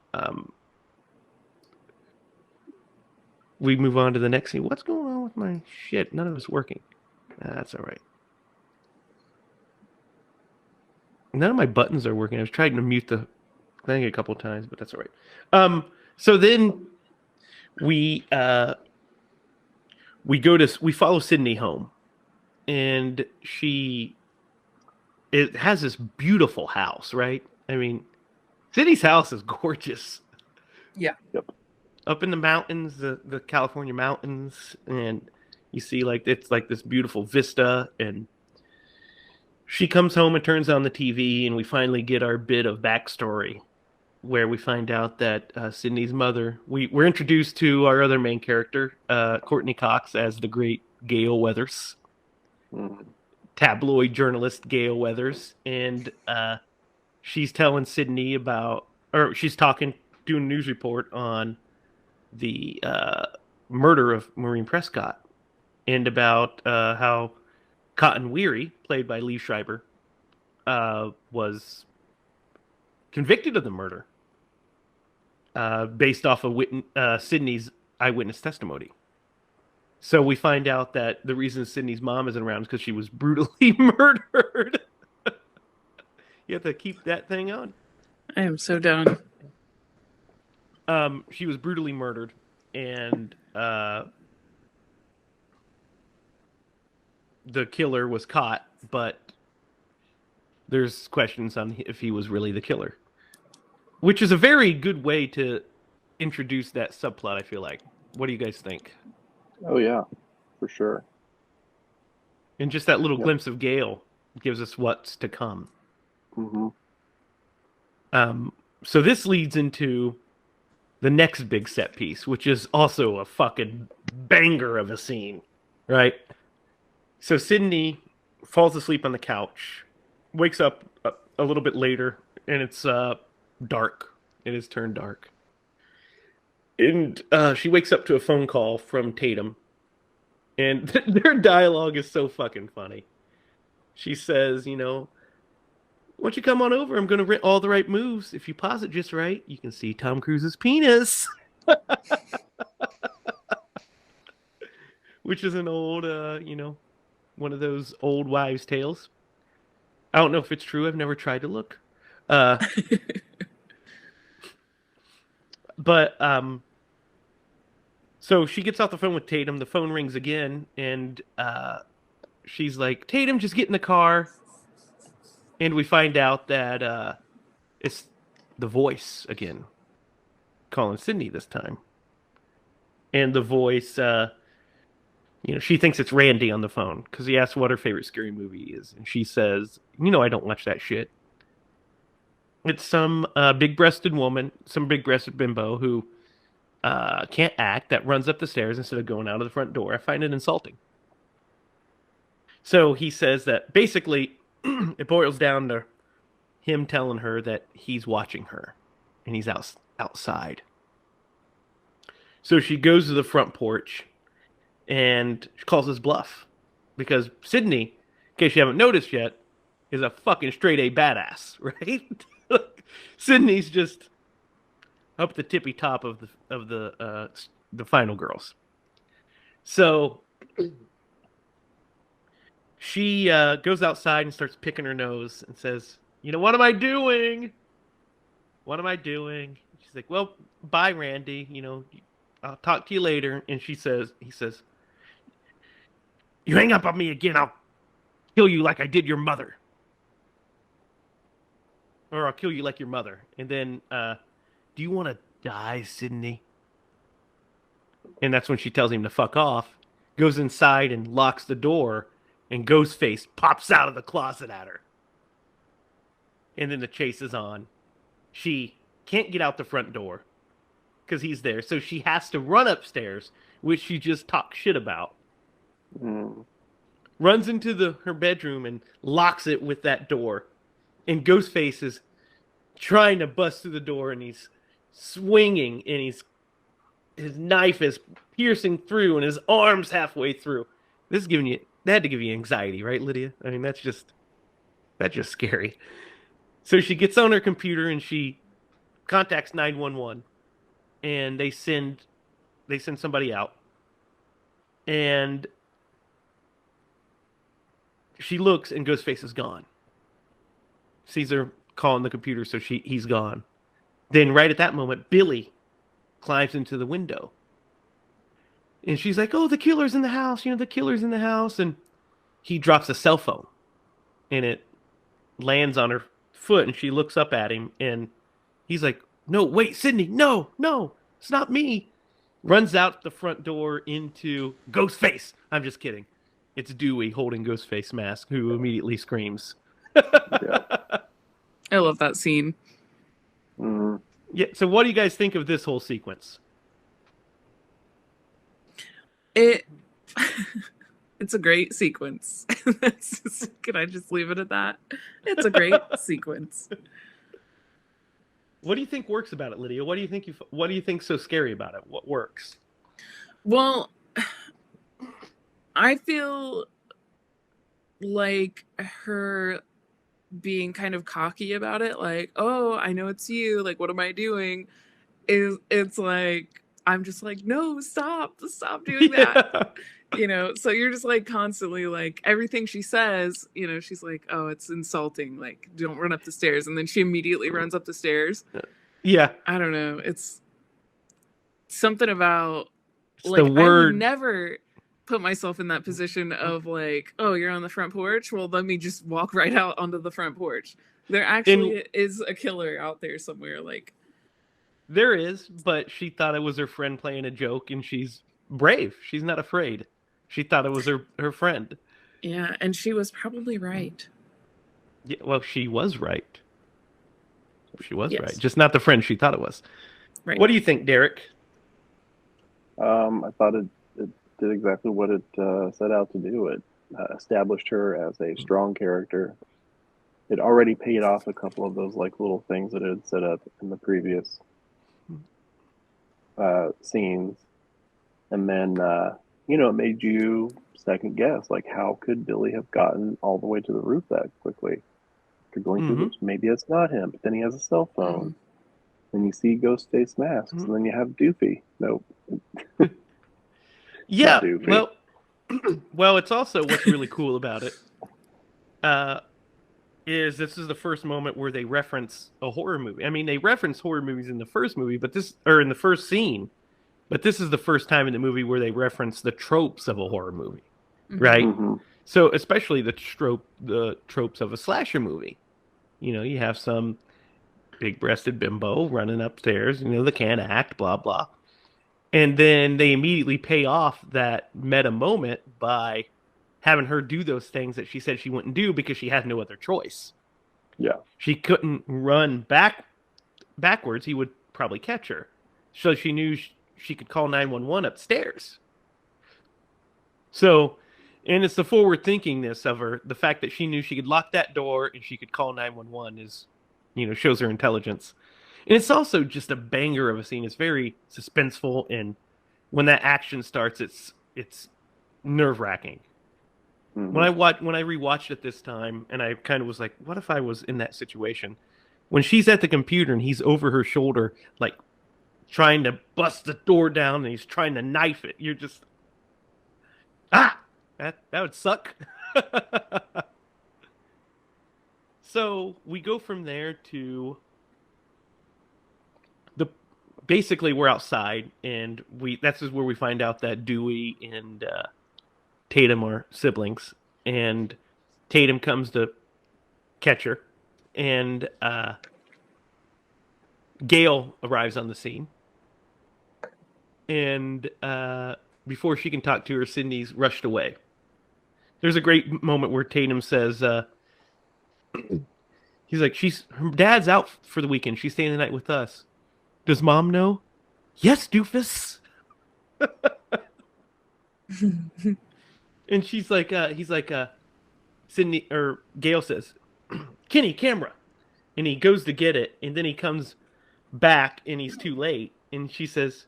we move on to the next scene. What's going on with my shit? None of it's working. That's all right. None of my buttons are working. I was trying to mute the thing a couple times, but that's all right. So then we we follow Sydney home, and it has this beautiful house, right? I mean, Sydney's house is gorgeous. Yeah. Yep. Up in the mountains, the California mountains, and you see like it's like this beautiful vista. And she comes home and turns on the TV, and we finally get our bit of backstory where we find out that Sydney's mother. We're introduced to our other main character, Courtney Cox, as the great Gale Weathers, tabloid journalist Gale Weathers, and she's telling Sydney about, or she's doing a news report on the murder of Maureen Prescott, and about how Cotton Weary, played by Lee Schreiber, was convicted of the murder based off of Sydney's eyewitness testimony. So we find out that the reason Sydney's mom isn't around is because she was brutally murdered. You have to keep that thing on. I am so down. She was brutally murdered, and the killer was caught, but there's questions on if he was really the killer, which is a very good way to introduce that subplot, I feel like. What do you guys think? Oh yeah, for sure. And just that little glimpse of Gale gives us what's to come. Mm-hmm. So this leads into the next big set piece, which is also a fucking banger of a scene, right? So Sydney falls asleep on the couch, wakes up a little bit later, and it's dark. It has turned dark. And she wakes up to a phone call from Tatum, and their dialogue is so fucking funny. She says, you know, why don't you come on over? I'm going to rent all the right moves. If you pause it just right, you can see Tom Cruise's penis. Which is an old, one of those old wives' tales. I don't know if it's true. I've never tried to look. But so she gets off the phone with Tatum. The phone rings again, and she's like, Tatum, just get in the car. And we find out that it's the voice again, calling Sydney this time. And the voice, she thinks it's Randy on the phone because he asks what her favorite scary movie is. And she says, I don't watch that shit. It's some big-breasted woman, some big-breasted bimbo who can't act, that runs up the stairs instead of going out of the front door. I find it insulting. So he says that basically it boils down to him telling her that he's watching her and he's outside. So she goes to the front porch and she calls his bluff because Sydney, in case you haven't noticed yet, is a fucking straight A badass, right? Sydney's just up the tippy top of the final girls. So she goes outside and starts picking her nose and says, what am I doing? What am I doing? She's like, well, bye, Randy. I'll talk to you later. And he says, you hang up on me again, I'll kill you like I did your mother. Or I'll kill you like your mother. And then, do you want to die, Sydney? And that's when she tells him to fuck off, goes inside and locks the door, and Ghostface pops out of the closet at her. And then the chase is on. She can't get out the front door because he's there. So she has to run upstairs, which she just talked shit about. Mm. runs into her bedroom and locks it with that door. And Ghostface is trying to bust through the door, and he's swinging, and his knife is piercing through, and his arm's halfway through. This is giving you that had to give you anxiety, right, Lydia? I mean, that's just scary. So she gets on her computer and she contacts 911, and they send somebody out, and she looks, and Ghostface is gone. Sees her calling the computer, so he's gone. Then right at that moment, Billy climbs into the window. And she's like, "Oh, the killer's in the house. The killer's in the house." And he drops a cell phone, and it lands on her foot, and she looks up at him, and he's like, "No, wait, Sydney, no, it's not me." Runs out the front door into Ghostface. I'm just kidding. It's Dewey holding Ghostface mask, who immediately screams. Yeah. I love that scene. Mm-hmm. Yeah. So, what do you guys think of this whole sequence? It's a great sequence. Can I just leave it at that? It's a great sequence. What do you think works about it, Lydia? What do you think's so scary about it? What works? Well, I feel like her being kind of cocky about it, like, "Oh, I know it's you, like, what am I doing?" It's like, I'm just like, "No, stop doing that." So you're just like constantly like everything she says, she's like, "Oh, it's insulting, like, don't run up the stairs." And then she immediately runs up the stairs. Yeah. I don't know. It's something about It's like, the word. I would never put myself in that position of like, "Oh, you're on the front porch. Well, let me just walk right out onto the front porch." There actually is a killer out there somewhere. Like, there is, but she thought it was her friend playing a joke, and she's brave. She's not afraid. She thought it was her friend. Yeah, and she was probably right. Yeah, well, she was right. She was Yes. right. Just not the friend she thought it was. Right. What do you think, Derek? I thought it did exactly what it set out to do. It established her as a strong character. It already paid off a couple of those like little things that it had set up in the previous scenes, and then it made you second guess, like, how could Billy have gotten all the way to the roof that quickly? After going through this, maybe it's not him, but then he has a cell phone. Then you see Ghostface masks, and then you have Doofy. Nope. Yeah. Well, it's also what's really cool about it. Is this is the first moment where they reference a horror movie. I mean, they reference horror movies in the first movie, in the first scene, but this is the first time in the movie where they reference the tropes of a horror movie, right? Mm-hmm. So, especially the tropes of a slasher movie. You have some big-breasted bimbo running upstairs. They can't act, blah blah, and then they immediately pay off that meta moment by having her do those things that she said she wouldn't do because she had no other choice. Yeah. She couldn't run backwards. He would probably catch her. So she knew she could call 911 upstairs. So, and it's the forward thinkingness of her. The fact that she knew she could lock that door and she could call 911 is, shows her intelligence. And it's also just a banger of a scene. It's very suspenseful. And when that action starts, it's nerve-wracking. Mm-hmm. When I rewatched it this time, and I kind of was like, what if I was in that situation? When she's at the computer and he's over her shoulder, like trying to bust the door down, and he's trying to knife it, you're just, that would suck. So we go from there to basically we're outside, and that's where we find out that Dewey and Tatum are siblings, and Tatum comes to catch her, and Gail arrives on the scene, and before she can talk to her, Sydney's rushed away. There's a great moment where Tatum says, he's like, her dad's out for the weekend. She's staying the night with us. Does Mom know? Yes, doofus. And he's like, Sydney or Gail says, Kenny, camera. And he goes to get it, and then he comes back and he's too late. And she says,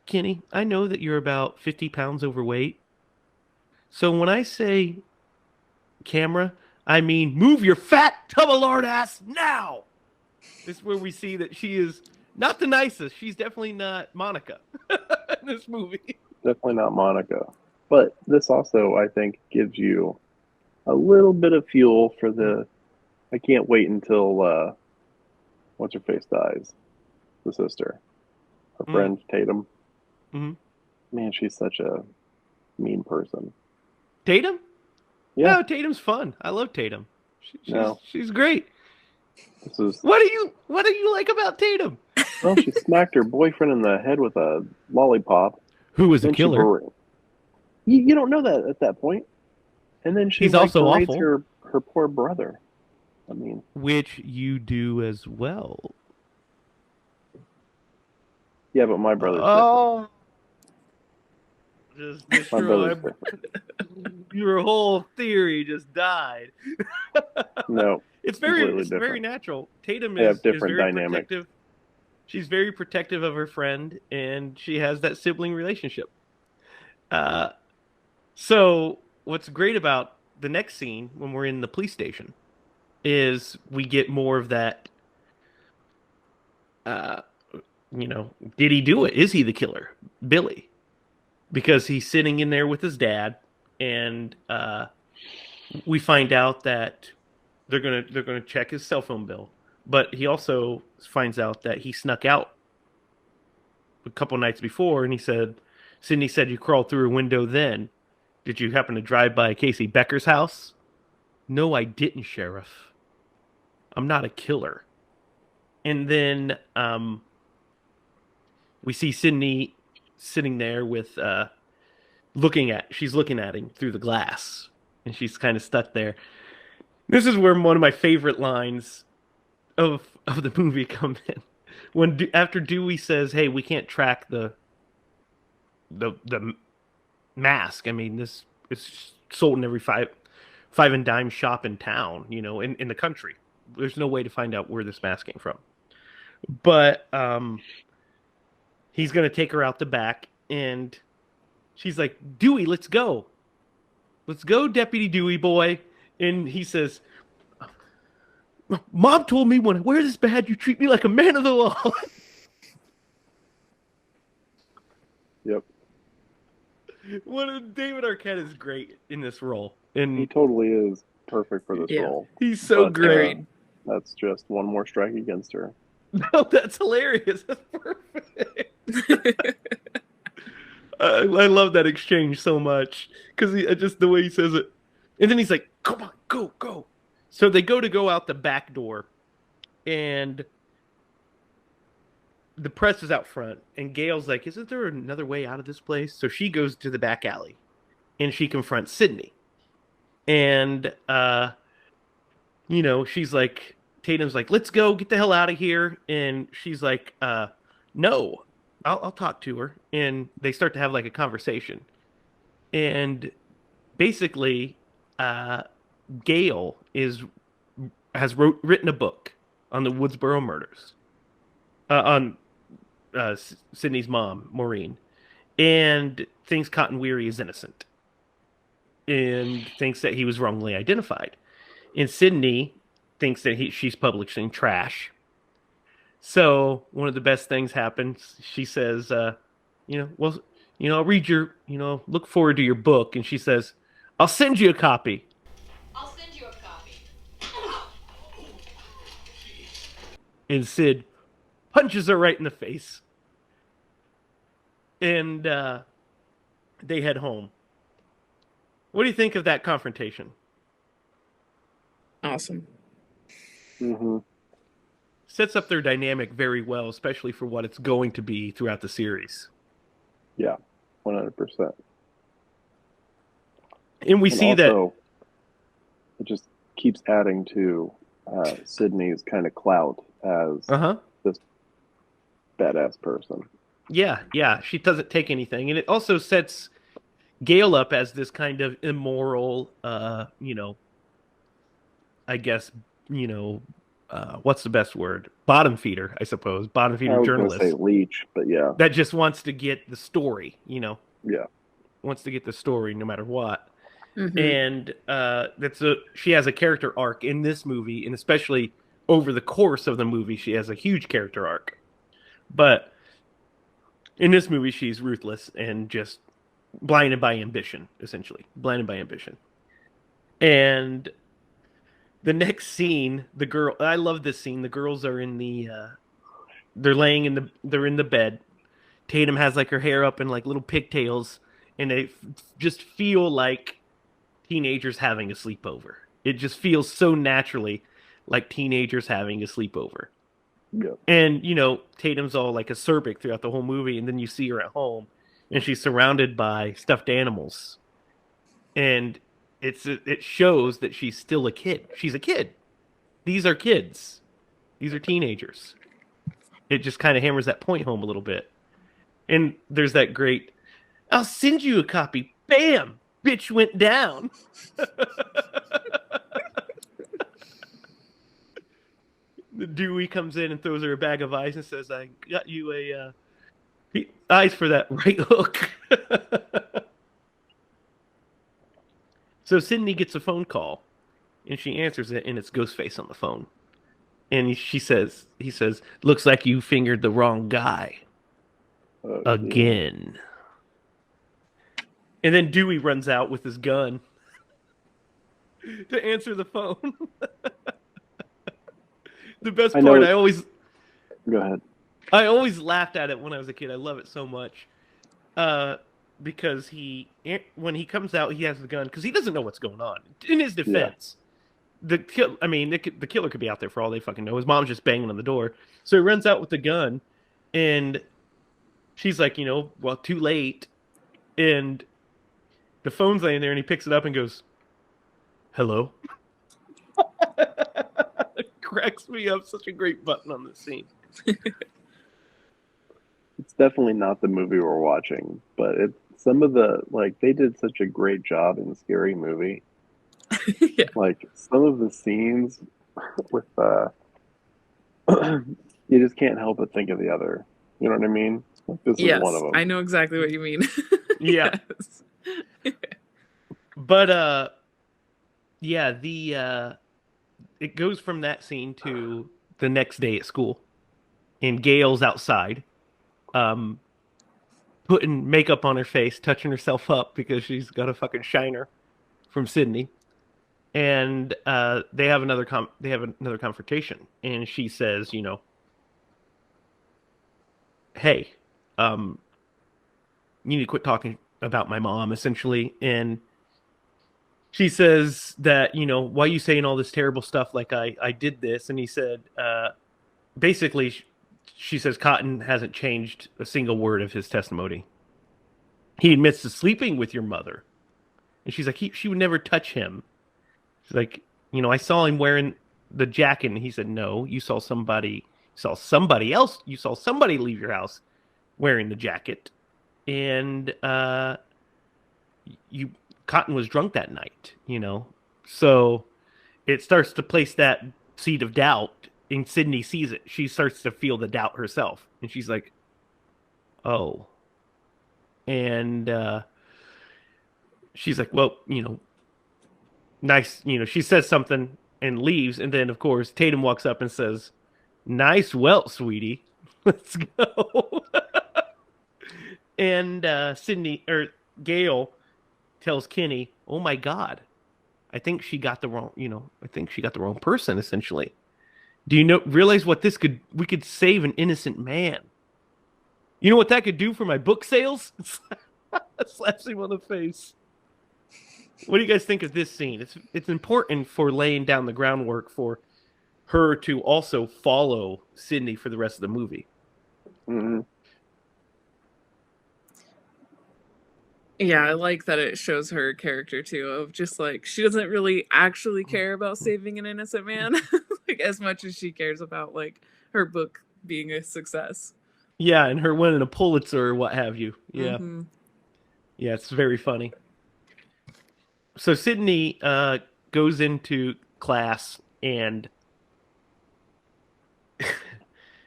Kenny, I know that you're about 50 pounds overweight. So when I say camera, I mean move your fat tub-o-lard ass now. This is where we see that she is not the nicest. She's definitely not Monica in this movie. Definitely not Monica. But this also, I think, gives you a little bit of fuel for the. I can't wait until what's her face dies, the sister, her friend Tatum. Mm-hmm. Man, she's such a mean person. Tatum? Yeah. No, Tatum's fun. I love Tatum. She's great. This is What do you like about Tatum? well, she smacked her boyfriend in the head with a lollipop. Who was a Then killer? You don't know that at that point. And then she He's also berates awful. her poor brother. I mean, Which you do as well. yeah, but my brother's Oh, just different. My brother's destroy different. your whole theory. Just died. No, It's completely very different. natural. Tatum They is have different very dynamics. protective. She's very protective of her friend, and she has that sibling relationship. So what's great about the next scene when we're in the police station is we get more of that. Uh, did he do it? Is he the killer, Billy? Because he's sitting in there with his dad, and we find out that they're gonna check his cell phone bill, but he also finds out that he snuck out a couple nights before, and Sydney said you crawled through a window then. Did you happen to drive by Casey Becker's house? No, I didn't, Sheriff. I'm not a killer. And then we see Sydney sitting there with she's looking at him through the glass, and she's kind of stuck there. This is where one of my favorite lines of the movie come in. After Dewey says, "Hey, we can't track the mask. I mean, this is sold in every five and dime shop in town, in the country. There's no way to find out where this mask came from." But he's gonna take her out the back, and she's like, "Dewey, let's go. Let's go, Deputy Dewey boy." And he says, "Mom told me when I wear this badge, you treat me like a man of the law." Yep. David Arquette is great in this role, and He totally is perfect for this Yeah. role. he's so But, great. That's just one more strike against her. No, that's hilarious. That's perfect. I love that exchange so much because just the way he says it, and then he's like, "Come on, go." So they go out the back door, and the press is out front, and Gail's like, "Isn't there another way out of this place?" So she goes to the back alley, and she confronts Sydney, and she's like, Tatum's like, "Let's go, get the hell out of here," and she's like, "No, I'll talk to her," and they start to have like a conversation, and basically, Gail has written a book on the Woodsboro murders, on Sydney's mom, Maureen, and thinks Cotton Weary is innocent, and thinks that he was wrongly identified, and Sydney thinks that she's publishing trash. So one of the best things happens. She says, I'll read your, look forward to your book. And she says, I'll send you a copy. And Sid punches her right in the face. And they head home. What do you think of that confrontation? Awesome. Mm-hmm. Sets up their dynamic very well, especially for what it's going to be throughout the series. Yeah, 100%. And we see that it just keeps adding to Sydney's kind of clout as this badass person. Yeah, she doesn't take anything, and it also sets Gale up as this kind of immoral, I guess, what's the best word? Bottom feeder, I suppose. Bottom I feeder was going to say journalist leech, but yeah, that just wants to get the story, yeah, wants to get the story no matter what. Hmm. And she has a character arc in this movie, and especially over the course of the movie, she has a huge character arc. But in this movie, she's ruthless and just blinded by ambition, essentially blinded by ambition. And the next scene, I love this scene. The girls are in they're in the bed. Tatum has like her hair up in like little pigtails, and they just feel like teenagers having a sleepover. It just feels so naturally like teenagers having a sleepover. yeah. And Tatum's all like acerbic throughout the whole movie, and then you see her at home, and she's surrounded by stuffed animals, and it shows that she's still a kid. She's a kid. These are kids. These are teenagers. It just kind of hammers that point home a little bit. And there's that great, I'll send you a copy. Bam! Bitch went down. The Dewey comes in and throws her a bag of ice and says, I got you ice for that right hook. So Sydney gets a phone call, and she answers it, and it's Ghostface on the phone. And he says, looks like you fingered the wrong guy Oh, again. And then Dewey runs out with his gun to answer the phone. The best part, go ahead. I always laughed at it when I was a kid. I love it so much. Because when he comes out, he has the gun because he doesn't know what's going on. In his defense, the killer could be out there for all they fucking know. His mom's just banging on the door, so he runs out with the gun, and she's like, well, too late, and the phone's laying there, and he picks it up and goes, "Hello." It cracks me up. Such a great button on this scene. It's definitely not the movie we're watching, but some of the they did such a great job in Scary Movie. Yeah. Like some of the scenes with you just can't help but think of the other. You know what I mean? Like this is one of them. I know exactly what you mean. Yeah. Yes. But it goes from that scene to the next day at school, and Gail's outside, putting makeup on her face, touching herself up because she's got a fucking shiner from Sydney, and they have another confrontation, and she says, "Hey, you need to quit talking about my mom," essentially, and she says that, why are you saying all this terrible stuff like I did this? And he said, basically, she says Cotton hasn't changed a single word of his testimony. He admits to sleeping with your mother. And she's like, she would never touch him. She's like, I saw him wearing the jacket. And he said, no, you saw somebody else. You saw somebody leave your house wearing the jacket. And Cotton was drunk that night, So it starts to place that seed of doubt, and Sydney sees it. She starts to feel the doubt herself. And she's like, oh. And she's like, well, nice. She says something and leaves. And then, of course, Tatum walks up and says, nice welt, sweetie. Let's go. And Gail tells Kenny, "Oh my God, I think she got the wrong person. Essentially, do you realize what we could save an innocent man? You know what that could do for my book sales?" Slaps him on the face. What do you guys think of this scene? It's important for laying down the groundwork for her to also follow Sydney for the rest of the movie. Mm-hmm. Yeah, I like that it shows her character too, of just like she doesn't really actually care about saving an innocent man like as much as she cares about like her book being a success. Yeah, and her winning a Pulitzer or what have you. Yeah. Mm-hmm. Yeah, it's very funny. So Sydney goes into class and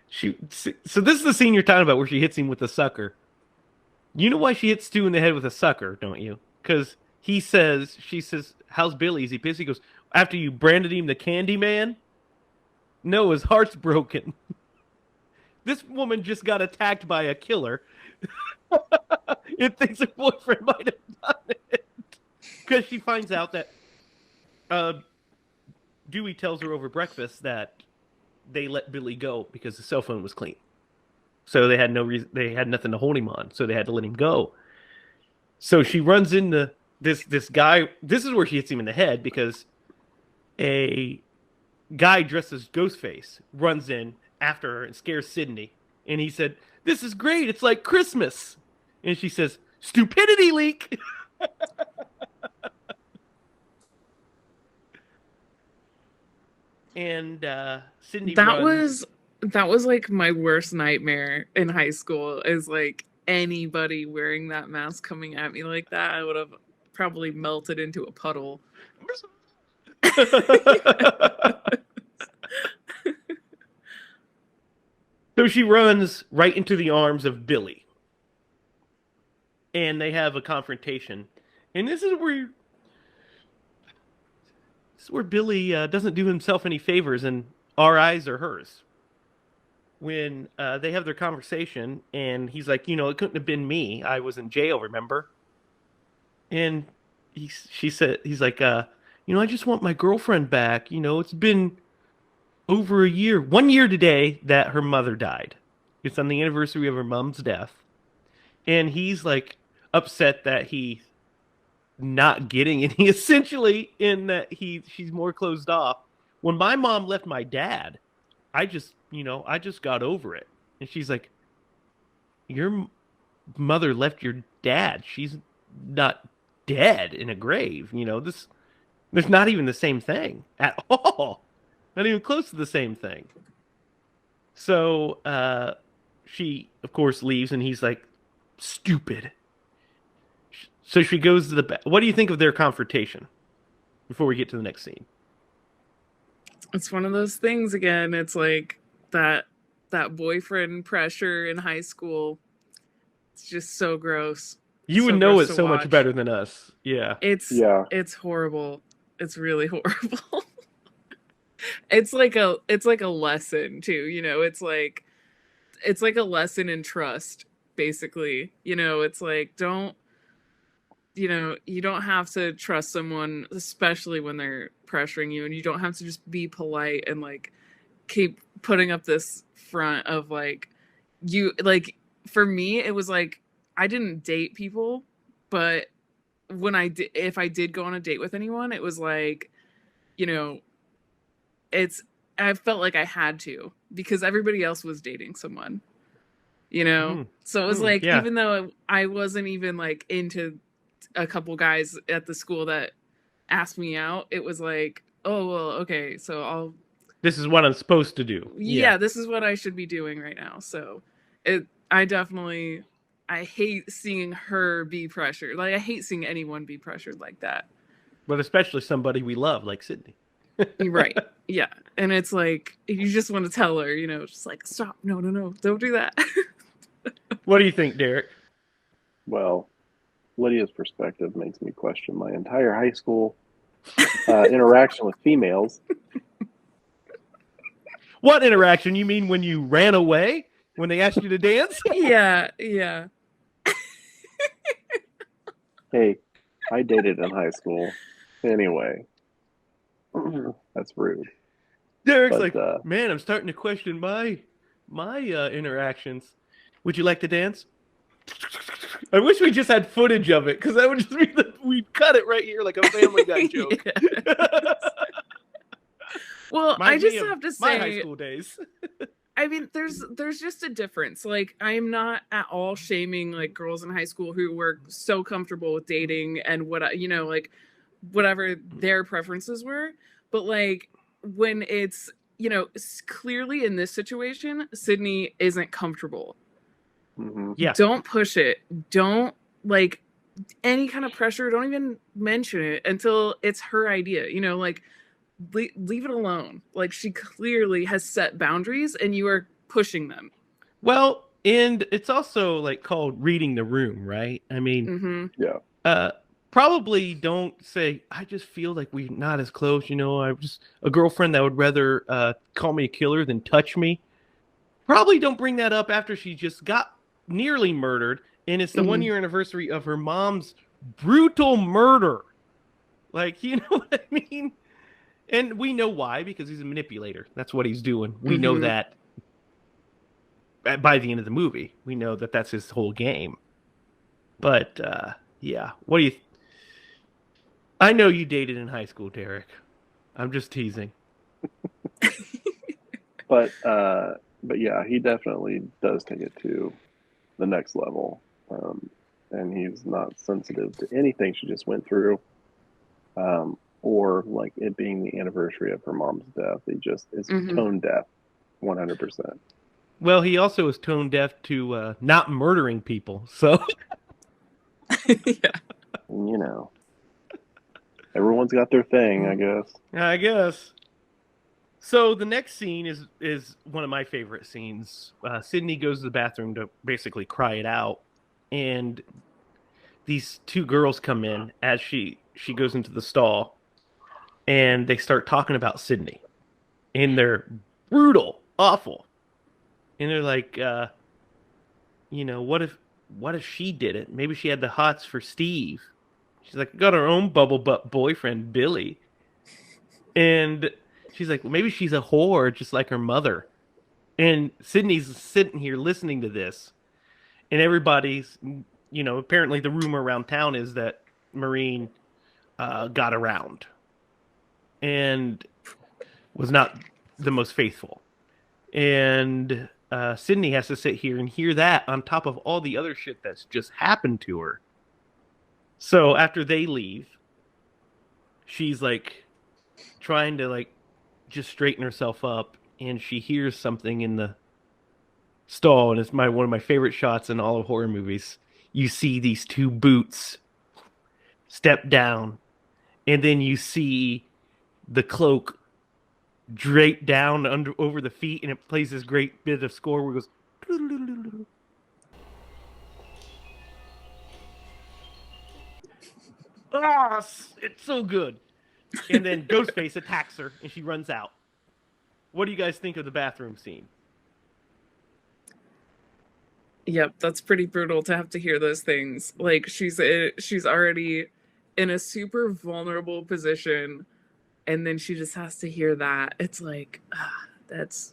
so this is the scene you're talking about where she hits him with the sucker. You know why she hits Stu in the head with a sucker, don't you? Because she says, "How's Billy? Is he pissed?" He goes, "After you branded him the Candy Man? No, his heart's broken." This woman just got attacked by a killer. It thinks her boyfriend might have done it because she finds out that uh, Dewey tells her over breakfast that they let Billy go because the cell phone was clean. So they had no reason, they had nothing to hold him on, so they had to let him go. So she runs into this guy. This is where she hits him in the head because a guy dressed as Ghostface runs in after her and scares Sydney. And he said, "This is great. It's like Christmas." And she says, "Stupidity leak." And Sydney runs. That was like my worst nightmare in high school, is like anybody wearing that mask coming at me like that. I would have probably melted into a puddle. So she runs right into the arms of Billy. And they have a confrontation. And this is where Billy doesn't do himself any favors, and our eyes are hers. When they have their conversation, and he's like, "It couldn't have been me. I was in jail, remember?" And he's like, "I just want my girlfriend back. It's been over a year, 1 year today that her mother died. It's on the anniversary of her mom's death." And he's like upset that he's not getting any, essentially, in that she's more closed off. When my mom left my dad, I just got over it. And she's like, "Your mother left your dad. She's not dead in a grave. There's not even the same thing at all. Not even close to the same thing." So she, of course, leaves, and he's like, "Stupid." So she goes to the back. What do you think of their confrontation before we get to the next scene? It's one of those things again. It's like that boyfriend pressure in high school. It's just so gross. You would know it so much better than us. Yeah. It's horrible. It's really horrible. It's like a lesson too, it's like a lesson in trust, basically. It's like, you don't have to trust someone, especially when they're pressuring you, and you don't have to just be polite and like keep putting up this front of like, for me it was like, I didn't date people, but if I did go on a date with anyone, it was like, I felt like I had to, because everybody else was dating someone, so it was like, yeah. Even though I wasn't even like into a couple guys at the school that asked me out, it was like, oh, well, okay, so this is what I'm supposed to do. Yeah, this is what I should be doing right now. So I hate seeing her be pressured. Like, I hate seeing anyone be pressured like that. But especially somebody we love, like Sydney. Right. Yeah. And it's like, you just want to tell her, just like, stop. No, don't do that. What do you think, Derek? Well, Lydia's perspective makes me question my entire high school interaction with females. What interaction? You mean when you ran away? When they asked you to dance? Yeah. Hey, I dated in high school. Anyway, that's rude. Derek's like, man, I'm starting to question my interactions. Would you like to dance? I wish we just had footage of it, because that would just be we'd cut it right here like a Family Guy joke. Well, I just have to say, my high school days. I mean, there's just a difference. Like, I am not at all shaming like girls in high school who were so comfortable with dating and like whatever their preferences were. But like, when it's, clearly in this situation, Sydney isn't comfortable. Mm-hmm. Yeah. Don't push it. Don't like any kind of pressure. Don't even mention it until it's her idea. You know, like leave it alone. Like she clearly has set boundaries, and you are pushing them. Well, and it's also like called reading the room, right? I mean, Mm-hmm. Yeah. uh, probably don't say, I just feel like we're not as close. You know, I'm just a girlfriend that would rather call me a killer than touch me. Probably don't bring that up after she just got nearly murdered. And it's the Mm-hmm. 1 year anniversary of her mom's brutal murder. Like, you know what I mean? And we know why, because he's a manipulator. That's what he's doing. We know Mm-hmm. that by the end of the movie. We know that that's his whole game. But, yeah. What do you. I know you dated in high school, Derek. I'm just teasing. But yeah, he definitely does take it to the next level. And he's not sensitive to anything she just went through, or like it being the anniversary of her mom's death. He just is Mm-hmm. tone deaf, 100%. Well, he also is tone deaf to not murdering people. So, Yeah. You know, everyone's got their thing, I guess. I guess. So the next scene is one of my favorite scenes. Sydney goes to the bathroom to basically cry it out, and these two girls come in as she goes into the stall, and they start talking about Sydney, and they're brutal, awful, and they're like, you know, what if she did it? Maybe she had the hots for Steve. She's like, got her own bubble butt boyfriend, Billy, and she's like, well, maybe she's a whore just like her mother. And Sydney's sitting here listening to this, and everybody's, you know, apparently the rumor around town is that Maureen got around and was not the most faithful. And Sydney has to sit here and hear that on top of all the other shit that's just happened to her. So after they leave, she's like trying to like just straighten herself up, and she hears something in the stall, and it's one of my favorite shots in all of horror movies. You see these two boots step down, and then you see the cloak drape down under over the feet, and it plays this great bit of score where it goes. Ah, it's so good. And then Ghostface attacks her, and she runs out. What do you guys think of the bathroom scene? Yep, that's pretty brutal to have to hear those things. Like she's already in a super vulnerable position, and then she just has to hear that. It's like that's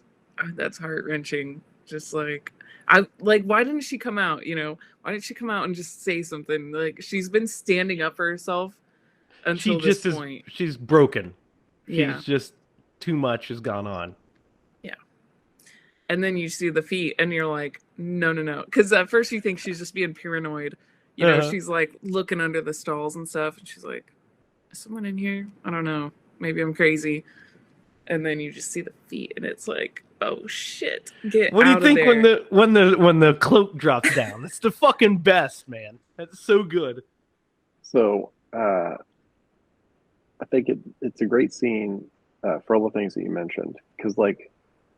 heart wrenching. Just like I like, why didn't she come out? You know, why didn't she come out and just say something? Like she's been standing up for herself She until this just is. point. She's broken. Yeah, She's just too much has gone on. yeah. And then you see the feet, and you're like, no, no, no, because at first you think she's just being paranoid. You know, Uh-huh. she's like looking under the stalls and stuff, and she's like, is someone in here? I don't know. Maybe I'm crazy. And then you just see the feet, and it's like, oh shit, get What do you out of think when there. the cloak drops down? It's the fucking best, man. That's so good. So I think it's a great scene for all the things that you mentioned. Because, like,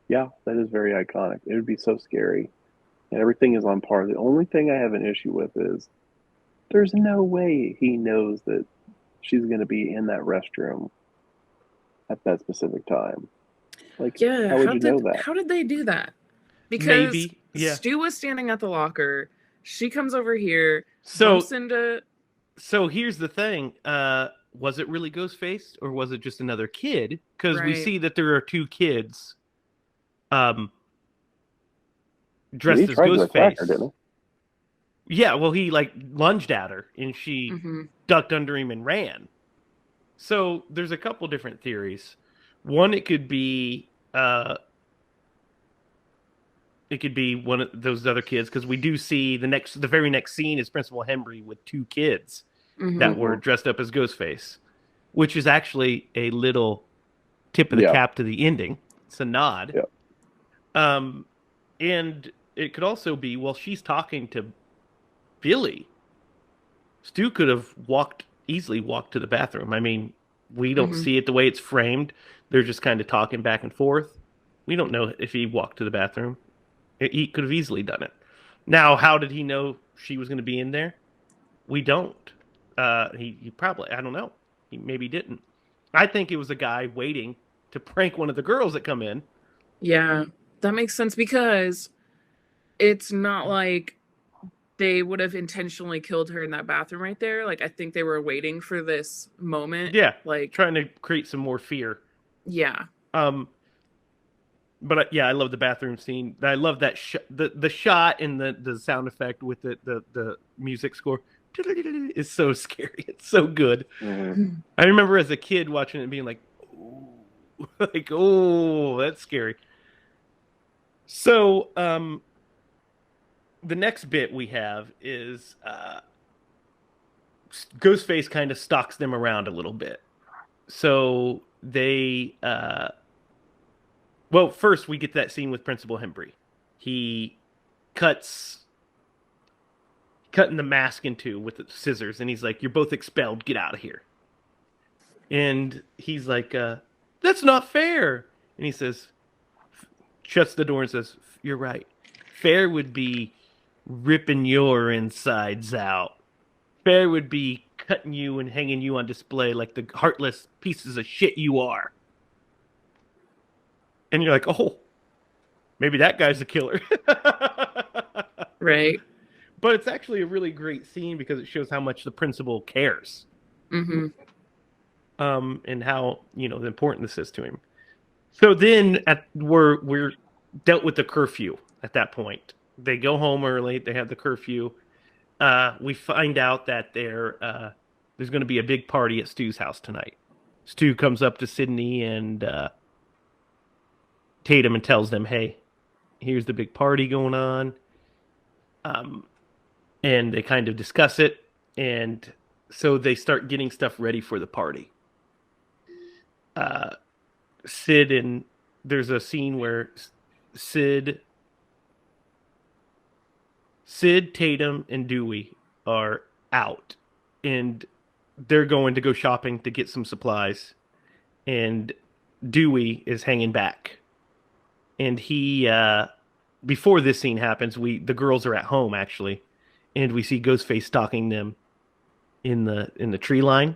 yeah, that is very iconic. It would be so scary. And everything is on par. The only thing I have an issue with is there's no way he knows that she's going to be in that restroom at that specific time. Like, Yeah, how would you know that? how did they do that? Because Maybe, yeah. Stu was standing at the locker. She comes over here, So bumps into. so here's the thing. Was it really Ghostface or was it just another kid? Because we Right. see that there are two kids um He dressed as tried to attack her, Ghostface. didn't Yeah, well he like lunged at her and she Hmm. ducked under him and ran. So there's a couple different theories. One, it could be one of those other kids because we do see the very next scene is Principal Henry with two kids Hmm. that were Mhm. dressed up as Ghostface, which is actually a little tip of the Yeah. cap to the ending. It's a nod. Yeah. And it could also be, well, she's talking to Billy. Stu could have easily walked to the bathroom. I mean, we don't Hmm. see it the way it's framed. They're just kind of talking back and forth. We don't know if he walked to the bathroom. He could have easily done it. Now, how did he know she was going to be in there? We don't. He probably, I don't know. He maybe didn't. I think it was a guy waiting to prank one of the girls that come in. Yeah, that makes sense because it's not like they would have intentionally killed her in that bathroom right there. Like I think they were waiting for this moment. Yeah, Like, trying to create some more fear. yeah. Um, but yeah, I love the bathroom scene. I love that the shot and the sound effect with the music score is so scary. It's so good. Hmm. I remember as a kid watching it and being like, "Ooh," like, oh, that's scary. So, the next bit we have is Ghostface kind of stalks them around a little bit. So they, well, first we get that scene with Principal Hembry. He cuts cutting the mask in two with the scissors, and he's like, "You're both expelled. Get out of here." And he's like, "That's not fair." And he says, shuts the door and says, "You're right. Fair would be ripping your insides out. Fair would be cutting you and hanging you on display like the heartless pieces of shit you are." And you're like, "Oh, maybe that guy's a killer." Right. But it's actually a really great scene because it shows how much the principal cares, Hmm. and how important this is to him. So then we're dealt with the curfew at that point. They go home early. They have the curfew. We find out that there's going to be a big party at Stu's house tonight. Stu comes up to Sydney and Tatum and tells them, "Hey, here's the big party going on." Um, and they kind of discuss it, and so they start getting stuff ready for the party. Uh, Sid and there's a scene where Sid, Tatum, and Dewey are out, and they're going to go shopping to get some supplies, and Dewey is hanging back, and he before this scene happens, the girls are at home actually, and we see Ghostface stalking them in the tree line,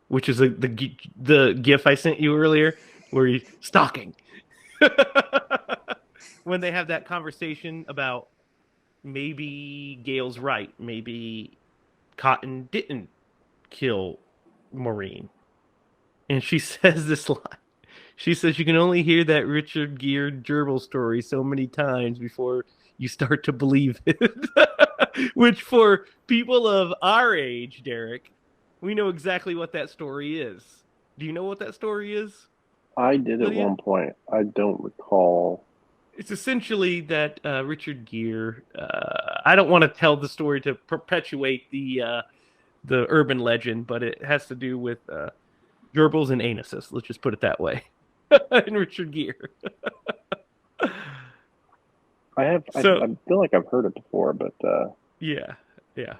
which is the gif I sent you earlier, where he's stalking. When they have that conversation about maybe Gail's right, maybe Cotton didn't kill Maureen, and she says this line. She says you can only hear that Richard Gere gerbil story so many times before you start to believe it. Which for people of our age, Derek, we know exactly what that story is. Do you know what that story is, I did at Lydia? one point. I don't recall. It's essentially that Richard Gere. I don't want to tell the story to perpetuate the urban legend, but it has to do with gerbils and anuses. Let's just put it that way. And Richard Gere. I have. So I feel like I've heard it before, but yeah, yeah,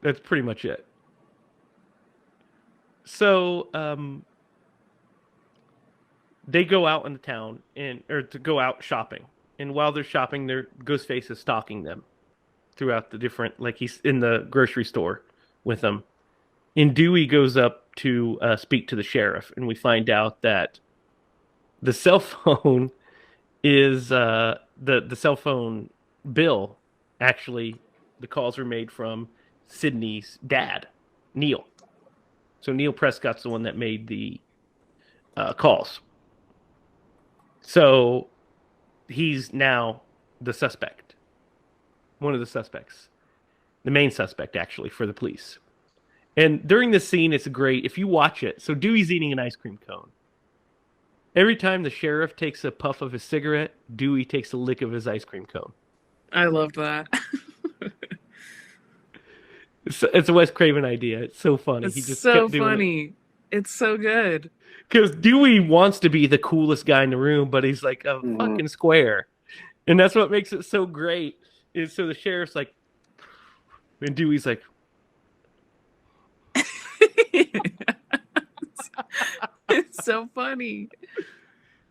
that's pretty much it. So they go out in the town and or to go out shopping, and while they're shopping, their Ghostface is stalking them throughout the different, like he's in the grocery store with them. And Dewey goes up to speak to the sheriff, and we find out that the cell phone is the cell phone bill. Actually, the calls were made from Sydney's dad, Neil. So Neil Prescott's the one that made the calls. So he's now the suspect, one of the suspects, the main suspect actually for the police. And during this scene, it's great if you watch it. So Dewey's eating an ice cream cone. Every time the sheriff takes a puff of his cigarette, Dewey takes a lick of his ice cream cone. I love that. It's a Wes Craven idea. It's so funny. He It's just so kept doing it. funny. It's so good. Because Dewey wants to be the coolest guy in the room, but he's like a mhm. fucking square. And that's what makes it so great. Is so the sheriff's like, and Dewey's like, It's so funny.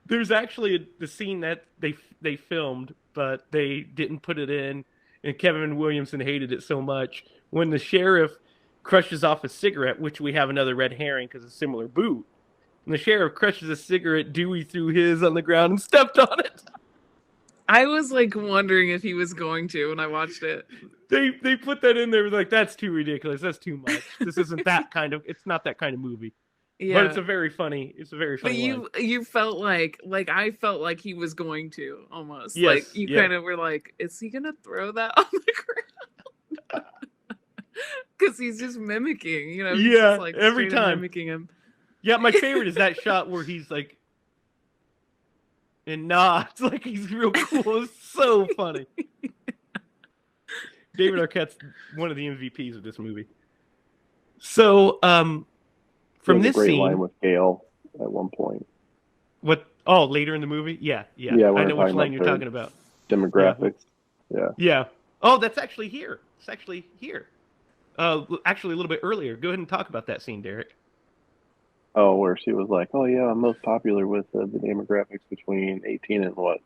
There's actually the scene that they filmed, but they didn't put it in, and Kevin Williamson hated it so much. When the sheriff crushes off a cigarette, which we have another red herring because it's a similar boot. And the sheriff crushes a cigarette, Dewey threw his on the ground and stepped on it. I was like wondering if he was going to when I watched it. They put that in there, like, that's too ridiculous. That's too much. This isn't that kind of. It's not that kind of movie. Yeah. But it's a very funny. But you felt like I felt like he was going to almost. Yes, like you kind of were like, is he gonna throw that on the ground? Because he's just mimicking, you know. He's just, like, every time mimicking him. Yeah, my favorite is that shot where he's like, and nods like he's real cool. It's so funny. David Arquette's one of the MVPs of this movie. So, from this great scene, line with Gail at one point. What? Oh, later in the movie? Yeah. I know which line you're talking about. Demographics. Yeah. Oh, that's actually here. It's actually here. Actually, a little bit earlier. Go ahead and talk about that scene, Derek. Oh, where she was like, "Oh yeah, I'm most popular with the demographics between 18 and what,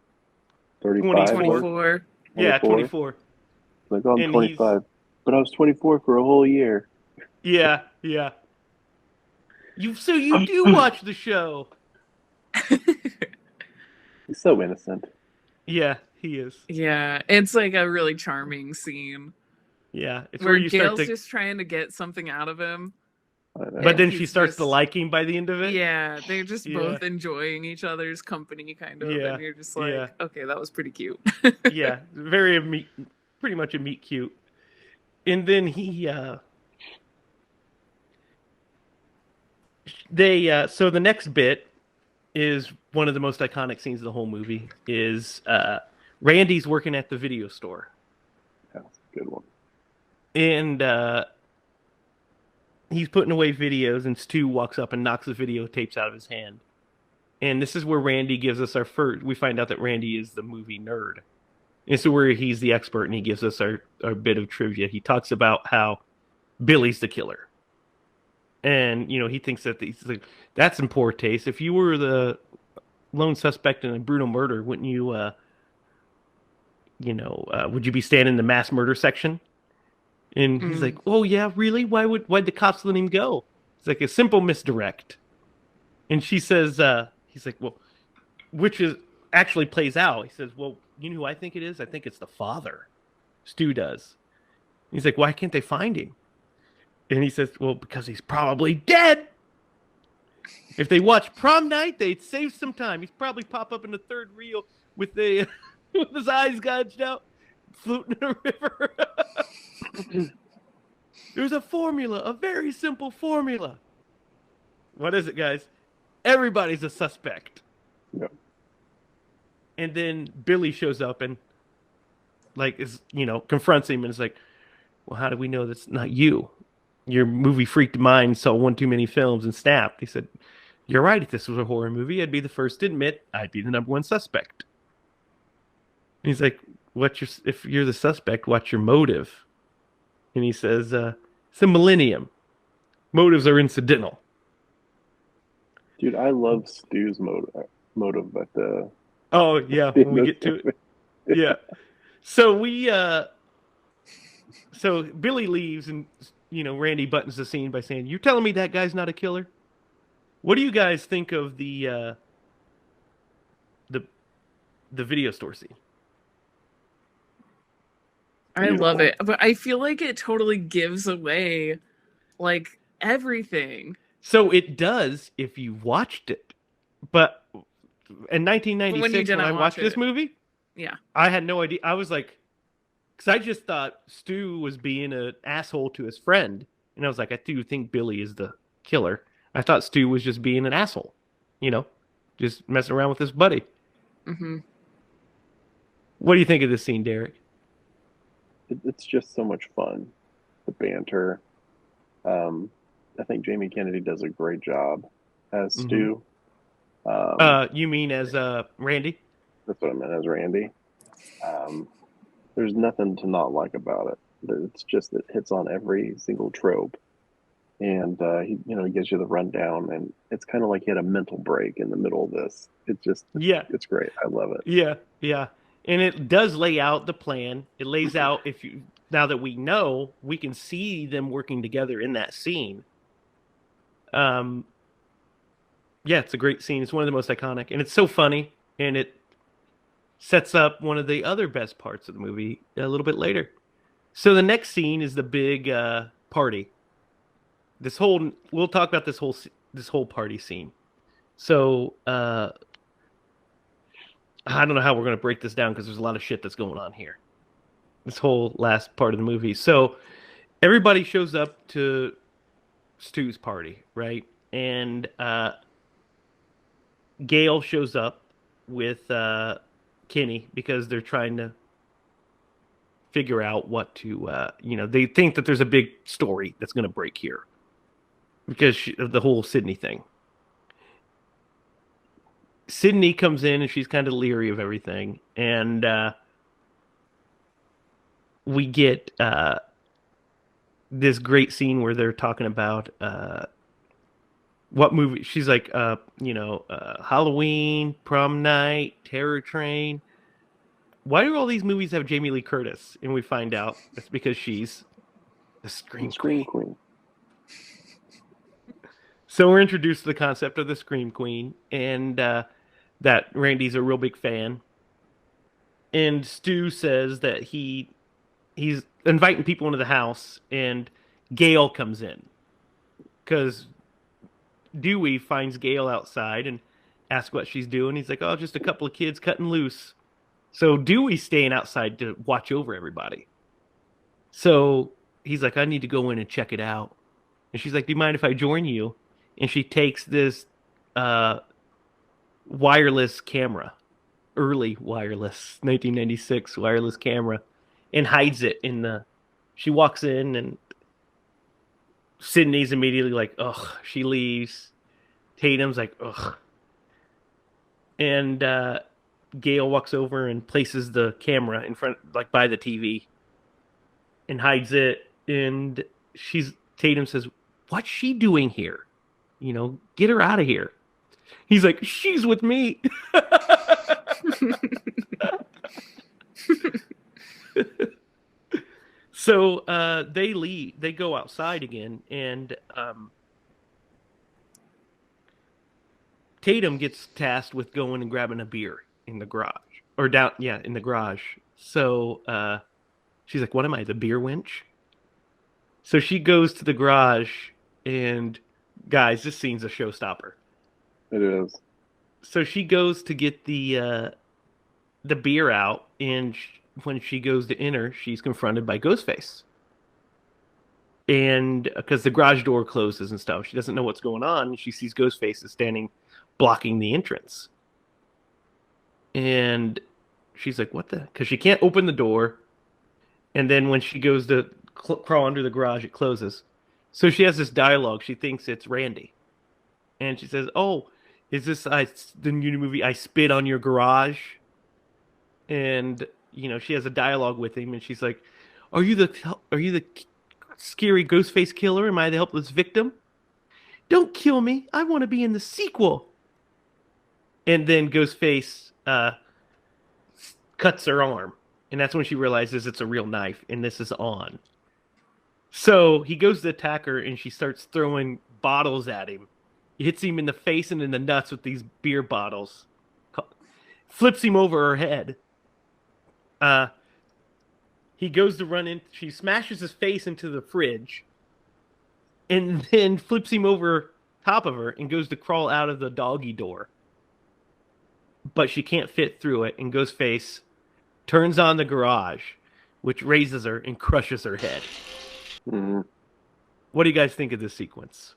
35? 24. Yeah, 24. Like, oh, I'm 25, but I was 24 for a whole year. Yeah. You do watch the show. He's so innocent. Yeah, he is. Yeah, it's like a really charming scene. Yeah, it's where you Gail's just trying to get something out of him. But then she starts to like him by the end of it. Yeah, they're just both enjoying each other's company, kind of. Yeah. And you're just like, okay, that was pretty cute. Yeah, pretty much a meet cute. And then so the next bit is one of the most iconic scenes of the whole movie. Is Randy's working at the video store. Yeah, that's a good one. And he's putting away videos, and Stu walks up and knocks the videotapes out of his hand. And this is where Randy gives us we find out that Randy is the movie nerd. And so where he's the expert, and he gives us our bit of trivia. He talks about how Billy's the killer. And, he thinks that that's in poor taste. If you were the lone suspect in a brutal murder, wouldn't you, would you be standing in the mass murder section? And he's like, oh, yeah, really? Why'd the cops let him go? It's like a simple misdirect. And she says, he's like, well, which is actually plays out. He says, well, you know who I think it is? I think it's the father. Stu does. He's like, why can't they find him? And he says, well, because he's probably dead. If they watch Prom Night, they'd save some time. He'd probably pop up in the third reel with with his eyes gouged out, floating in a river. There's a formula, a very simple formula. What is it, guys? Everybody's a suspect. Yep. And then Billy shows up and confronts him and is like, well, how do we know that's not you? Your movie freaked mind saw one too many films and snapped. He said, you're right. If this was a horror movie, I'd be the first to admit I'd be the number one suspect. And he's like, if you're the suspect, what's your motive? And he says, it's a millennium. Motives are incidental. Dude, I love Stu's motive at the... Oh, yeah, when we get to it. Yeah. So so Billy leaves, and, Randy buttons the scene by saying, you're telling me that guy's not a killer? What do you guys think of the video store scene? I love it, but I feel like it totally gives away, everything. So it does if you watched it, but in 1996 when I watched this movie, I had no idea. I was like, because I just thought Stu was being an asshole to his friend, and I was like, I do think Billy is the killer. I thought Stu was just being an asshole, just messing around with his buddy. Mm-hmm. What do you think of this scene, Derek? It's just so much fun. The banter. I think Jamie Kennedy does a great job as Stu. You mean as Randy? That's what I meant, as Randy. There's nothing to not like about it. It's just, it hits on every single trope. and he gives you the rundown, and it's kind of like he had a mental break in the middle of this. Yeah, It's great. I love it. yeah. And it does lay out the plan. It lays out, if you now that we know, we can see them working together in that scene. Um, yeah, it's a great scene. It's one of the most iconic, and it's so funny, and it sets up one of the other best parts of the movie a little bit later. So the next scene is the big party. We'll talk about this whole party scene. So I don't know how we're going to break this down because there's a lot of shit that's going on here. This whole last part of the movie. So everybody shows up to Stu's party, right? And Gail shows up with Kenny because they're trying to figure out what to, they think that there's a big story that's going to break here because of the whole Sydney thing. Sydney comes in and she's kind of leery of everything. And we get this great scene where they're talking about what movie. She's like, Halloween, Prom Night, Terror Train. Why do all these movies have Jamie Lee Curtis? And we find out it's because she's the Scream Queen. So we're introduced to the concept of the Scream Queen, and that Randy's a real big fan. And Stu says that he's inviting people into the house, and Gail comes in because Dewey finds Gail outside and asks what she's doing. He's like, "Oh, just a couple of kids cutting loose." So Dewey's staying outside to watch over everybody. So he's like, "I need to go in and check it out." And she's like, "Do you mind if I join you?" And she takes this wireless camera, early wireless, 1996 wireless camera, and hides it in the. She walks in, and Sydney's immediately like, "Ugh." She leaves. Tatum's like, "Ugh." And Gail walks over and places the camera in front, like by the TV, and hides it. And Tatum says, "What's she doing here? Get her out of here." He's like, "She's with me." So they leave. They go outside again, and Tatum gets tasked with going and grabbing a beer in the garage, or down, yeah, in the garage. So she's like, "What am I, the beer wench?" So she goes to the garage, and guys, this scene's a showstopper. It is. So she goes to get the beer out, and when she goes to enter, she's confronted by Ghostface. And because the garage door closes and stuff, she doesn't know what's going on. She sees Ghostface is standing, blocking the entrance. And she's like, "What the?" Because she can't open the door. And then when she goes to crawl under the garage, it closes. So she has this dialogue. She thinks it's Randy. And she says, "Oh, is this the new movie I Spit on Your Garage?" And she has a dialogue with him, and she's like, Are you the scary Ghostface killer? Am I the helpless victim? Don't kill me. I want to be in the sequel." And then Ghostface cuts her arm, and that's when she realizes it's a real knife, and this is on. So he goes to attack her, and she starts throwing bottles at him. He hits him in the face and in the nuts with these beer bottles. Flips him over her head. He goes to run in. She smashes his face into the fridge, and then flips him over top of her and goes to crawl out of the doggy door. But she can't fit through it, and Ghostface turns on the garage, which raises her and crushes her head. Mm-hmm. What do you guys think of this sequence?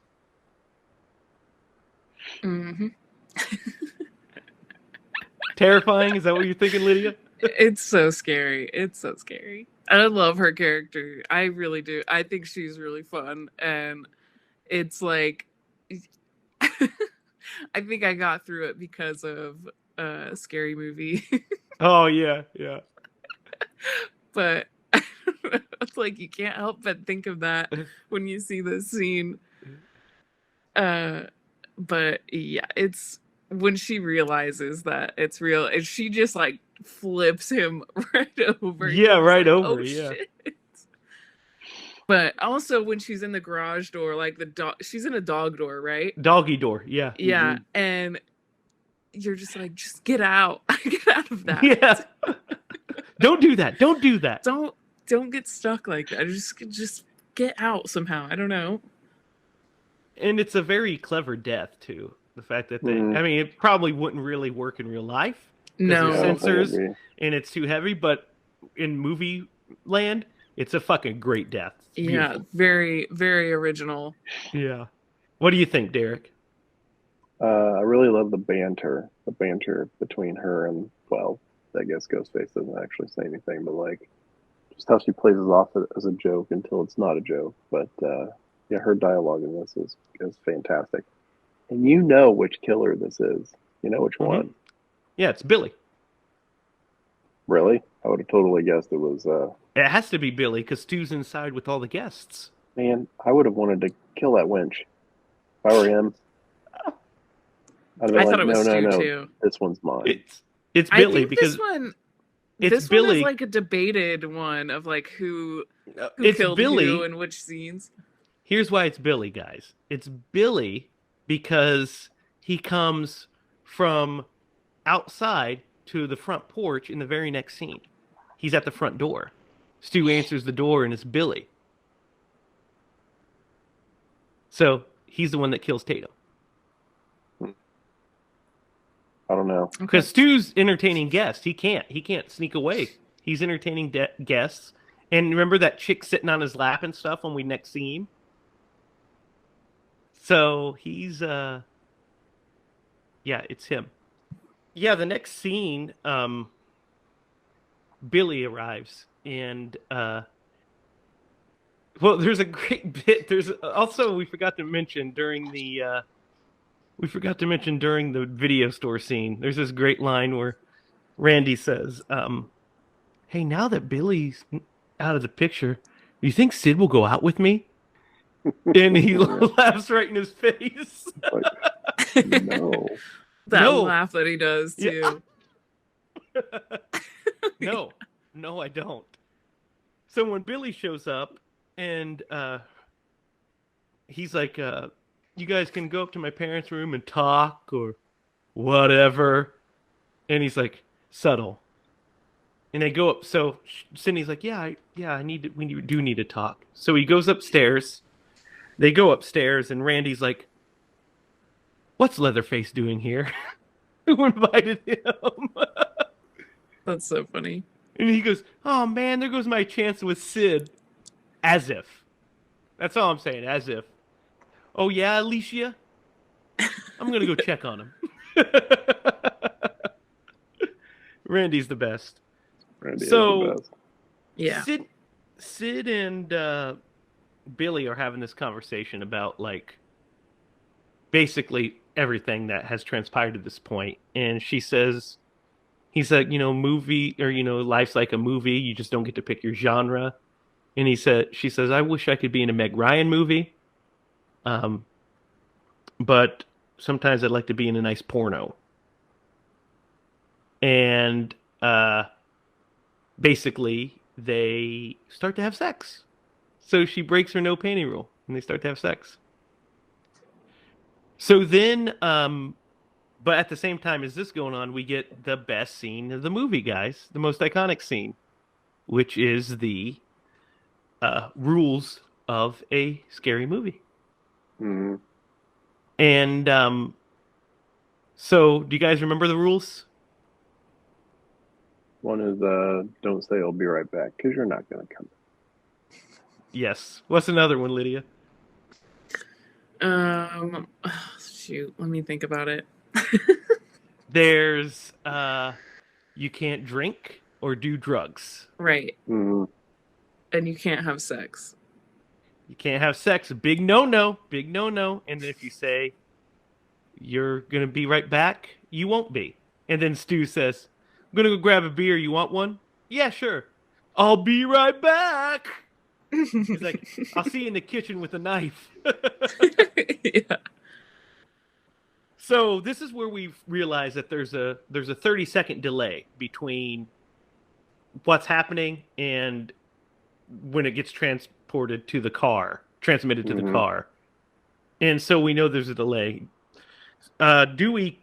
Mm-hmm. Terrifying? Is that what you're thinking, Lydia? It's so scary. It's so scary. I love her character. I really do. I think she's really fun. And it's like, I think I got through it because of a Scary Movie. Oh, yeah, yeah. But it's like, you can't help but think of that when you see this scene. But yeah, it's when she realizes that it's real, and she just like flips him right over. Yeah, You're just right like, over. oh Yeah. shit. But also when she's in the garage door, like the dog, she's in a dog door, right? Doggy door. Yeah. Yeah, and you're just like, just get out, get out of that. Yeah. Don't do that. Don't do that. Don't get stuck like that. Just get out somehow. I don't know. And it's a very clever death too. The fact that they, Mhm. I mean, it probably wouldn't really work in real life because No. there's Yeah, I think it'd sensors be- and it's too heavy. But in movie land, it's a fucking great death. It's Yeah, beautiful. very, very original. Yeah. What do you think, Derek? I really love the banter between her and, well, I guess Ghostface doesn't actually say anything, but like just how she plays it off as a joke until it's not a joke. But yeah, her dialogue in this is fantastic. And you know which killer this is. You know which Mhm. one. Yeah, it's Billy. Really? I would have totally guessed it was. It has to be Billy because Stu's inside with all the guests. Man, I would have wanted to kill that wench. If I were him, I'd have been I like, thought it was no, Stu no, too. this one's mine. It's I Billy think because it's this one Billy. is like a debated one of like who It's killed Billy. who and which scenes. Here's why it's Billy, guys. It's Billy because he comes from outside to the front porch in the very next scene. He's at the front door. Stu answers the door, and it's Billy. So he's the one that kills Tatum. I don't know. Because Stu's entertaining guests. He can't sneak away. He's entertaining guests. And remember that chick sitting on his lap and stuff when we next see him? So he's yeah, it's him. Yeah, the next scene, Billy arrives and well, there's a great bit. There's also we forgot to mention during the video store scene. There's this great line where Randy says, "Hey, now that Billy's out of the picture, do you think Sid will go out with me?" And he laughs right in his face. Like, no. That No. laugh that he does too. Yeah. No, I don't. So when Billy shows up and he's like, you guys can go up to my parents' room and talk or whatever. And he's like, subtle. And they go up. So Sydney's like, we do need to talk. So he goes upstairs. They go upstairs and Randy's like, what's Leatherface doing here? Who invited him? That's so funny. And he goes, oh man, there goes my chance with Sid. As if. That's all I'm saying, as if. Oh yeah, Alicia? I'm going to go check on him. Randy's the best. Randy So- is the best. Yeah. Sid and Billy are having this conversation about, like, basically everything that has transpired to this point. And he said, movie, or, life's like a movie. You just don't get to pick your genre. And she says, I wish I could be in a Meg Ryan movie. But sometimes I'd like to be in a nice porno. And basically they start to have sex. So she breaks her no panty rule and they start to have sex. So then, but at the same time as this going on, we get the best scene of the movie, guys. The most iconic scene, which is the rules of a scary movie. Mm-hmm. And so do you guys remember the rules? One is don't say I'll be right back because you're not going to come. Yes. What's another one, Lydia? Shoot, let me think about it. There's you can't drink or do drugs. Right. Mm-hmm. And you can't have sex. You can't have sex. Big no-no. Big no-no. And then if you say you're going to be right back, you won't be. And then Stu says, I'm going to go grab a beer. You want one? Yeah, sure. I'll be right back. He's like, I'll see you in the kitchen with a knife. Yeah. So this is where we realize that there's a 30-second delay between what's happening and when it gets transmitted to the car. And so we know there's a delay. Dewey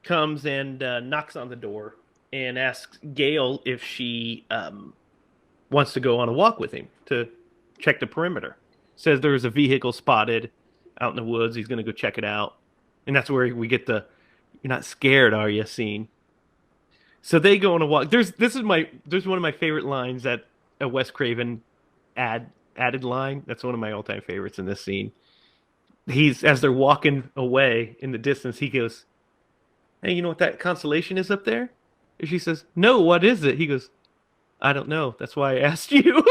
comes and knocks on the door and asks Gail if she wants to go on a walk with him to check the perimeter. Says there's a vehicle spotted out in the woods. He's going to go check it out. And that's where we get the "you're not scared, are you?" scene. So they go on a walk. There's one of my favorite lines that a Wes Craven added line. That's one of my all-time favorites in this scene. As they're walking away in the distance, he goes, "Hey, you know what that constellation is up there?" And she says, "No, what is it?" He goes, "I don't know. That's why I asked you."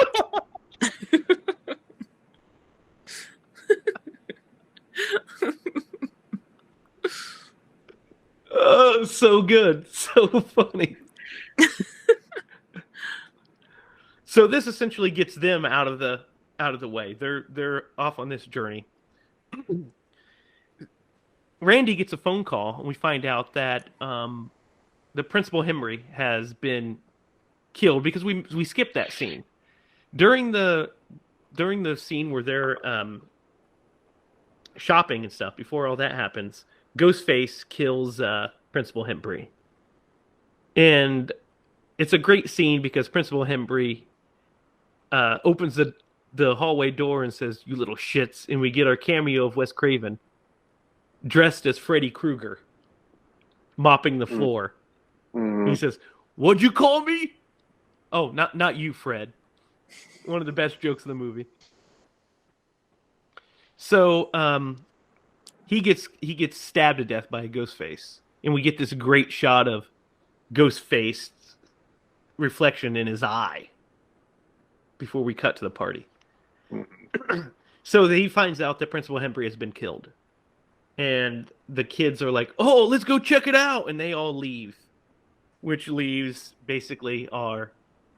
Oh, so good. So funny. So this essentially gets them out of the way. They're off on this journey. Randy gets a phone call, and we find out that the Principal Henry has been killed because we skipped that scene during the scene where they're shopping and stuff. Before all that happens, Ghostface kills Principal Henry, and it's a great scene because Principal Henry opens the hallway door and says, "You little shits," and we get our cameo of Wes Craven dressed as Freddy Krueger, mopping the floor. He says, "What'd you call me?" Oh, not you, Fred. One of the best jokes in the movie. So he gets stabbed to death by a Ghostface, and we get this great shot of Ghostface's reflection in his eye before we cut to the party. So he finds out that Principal Henry has been killed. And the kids are like, "Oh, let's go check it out." And they all leave, which leaves basically our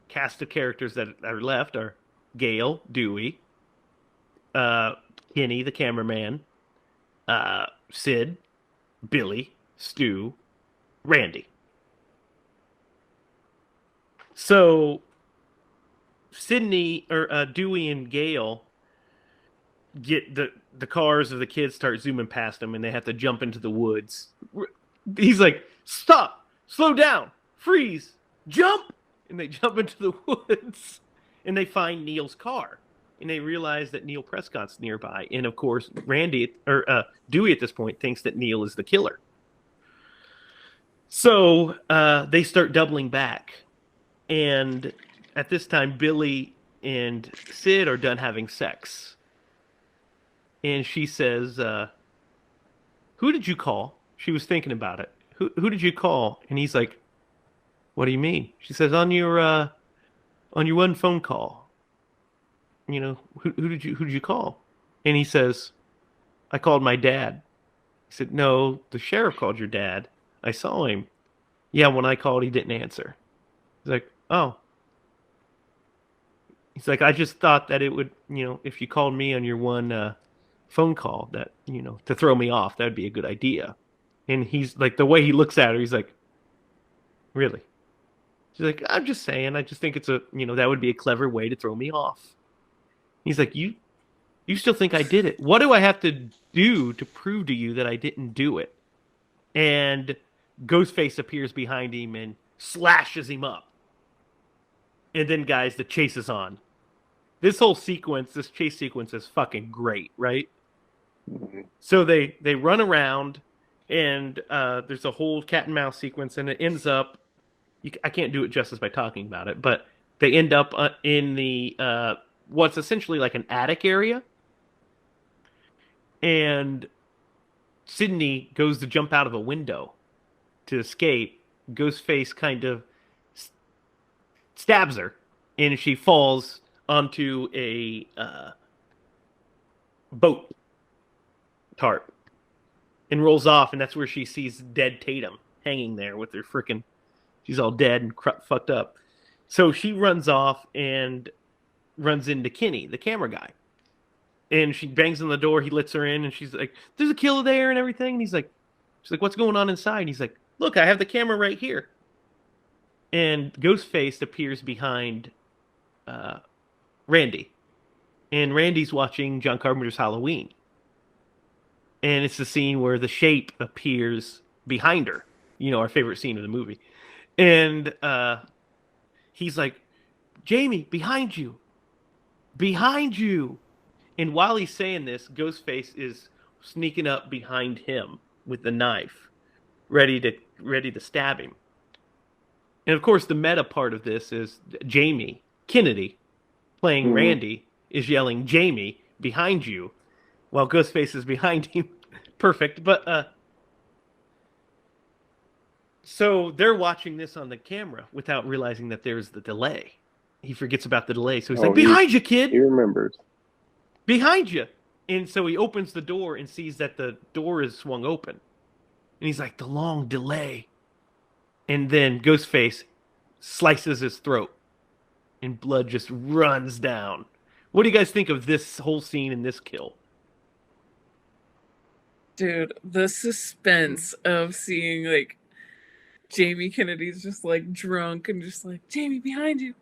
cast of characters that are left are Gail, Dewey, Kenny, the cameraman, Sid, Billy, Stu, Randy. So Dewey and Gail get the cars of the kids start zooming past them, and they have to jump into the woods. He's like, "Stop, slow down, freeze, jump," and they jump into the woods, and they find Neil's car, and they realize that Neil Prescott's nearby, and of course Dewey at this point thinks that Neil is the killer. So they start doubling back, and at this time Billy and Sid are done having sex. And she says, "Who did you call?" She was thinking about it. Who did you call? And he's like, "What do you mean?" She says, on your one phone call. You know, who did you call?" And he says, "I called my dad." He said, "No, the sheriff called your dad. I saw him." "Yeah, when I called, he didn't answer." He's like, "Oh." He's like, "I just thought that it would, if you called me on your one phone call, that, to throw me off, that'd be a good idea." And he's like, the way he looks at her, he's like, "Really?" She's like, "I'm just saying, I just think it's that would be a clever way to throw me off." He's like, you still think I did it? What do I have to do to prove to you that I didn't do it?" And Ghostface appears behind him and slashes him up. And then, guys, the chase is on. This whole sequence, this chase sequence is fucking great, right? So they run around, and there's a whole cat and mouse sequence, and it ends up, I can't do it justice by talking about it, but they end up in the what's essentially like an attic area, and Sydney goes to jump out of a window to escape. Ghostface kind of stabs her, and she falls onto a boat tarp and rolls off, and that's where she sees dead Tatum hanging there with her frickin', she's all dead and fucked up. So she runs off and runs into Kenny, the camera guy, and she bangs on the door. He lets her in, and she's like, "There's a killer there," and everything. And he's like, She's like, "What's going on inside?" And he's like, "Look, I have the camera right here." And Ghostface appears behind uh, Randy, and Randy's watching John Carpenter's Halloween, and it's the scene where the shape appears behind her. You know, our favorite scene of the movie, and he's like, "Jamie, behind you!" And while he's saying this, Ghostface is sneaking up behind him with the knife, ready to stab him. And of course, the meta part of this is Jamie Kennedy playing Mm-hmm. Randy is yelling Jamie behind you while Ghostface is behind him. Perfect. But so they're watching this on the camera without realizing that there's the delay. He forgets about the delay, so he's Oh, like, "Behind you, kid! he remembers. Behind you!" And so he opens the door and sees that the door is swung open. And he's like, "The long delay." And then Ghostface slices his throat, and blood just runs down. What do you guys think of this whole scene and this kill? Dude, the suspense of seeing like Jamie Kennedy's just like drunk and just like, Jamie, behind you.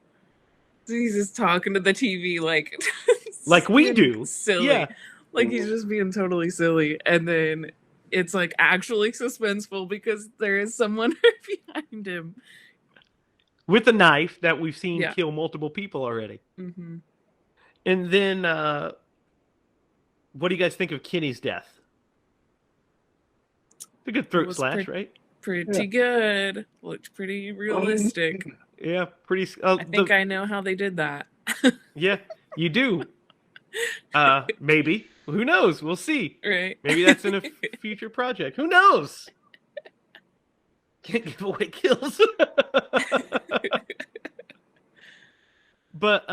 He's just talking to the TV like Like we do. silly. Yeah. Like he's just being totally silly. And then it's like actually suspenseful because there is someone behind him. With a knife that we've seen Yeah. kill multiple people already. Mm-hmm. And then, what do you guys think of Kenny's death? It's a good throat slash, right? Pretty good. Looked pretty realistic. Yeah, pretty. I think I know how they did that. Yeah, you do. Maybe. Who knows? We'll see. Right. Maybe that's in a future project. Who knows? Can't give away kills. But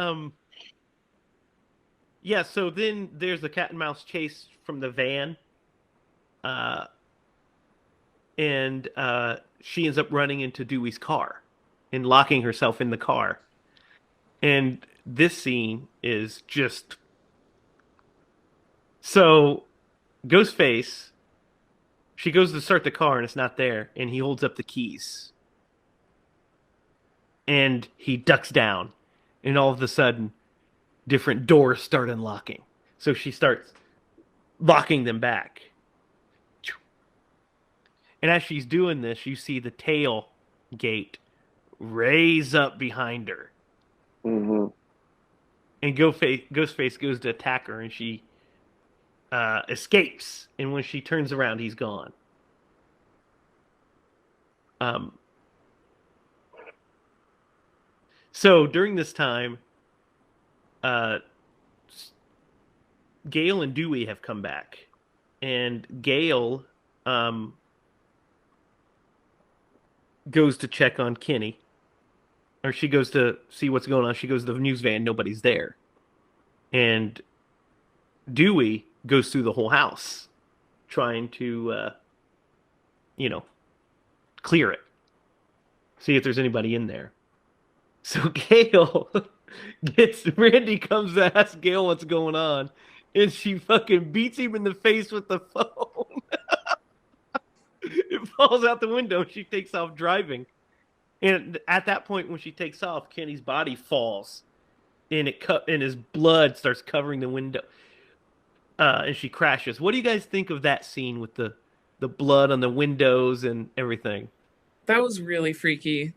yeah, so then there's the cat and mouse chase from the van. And she ends up running into Dewey's car and locking herself in the car. And this scene is just so Ghostface, she goes to start the car and it's not there, and he holds up the keys. And he ducks down, and all of a sudden, different doors start unlocking. So she starts locking them back. And as she's doing this, you see the tail gate raise up behind her. Mm-hmm. And Ghostface goes to attack her, and she escapes. And when she turns around, he's gone. So during this time, Gale and Dewey have come back. And Gale goes to check on Kenny. Or she goes to see what's going on. She goes to the news van. Nobody's there. And Dewey goes through the whole house trying to, clear it. See if there's anybody in there. So Gale Randy comes to ask Gale what's going on. And she fucking beats him in the face with the phone. It falls out the window and she takes off driving. And at that point, when she takes off, Kenny's body falls, and and his blood starts covering the window. And she crashes. What do you guys think of that scene with the blood on the windows and everything? That was really freaky.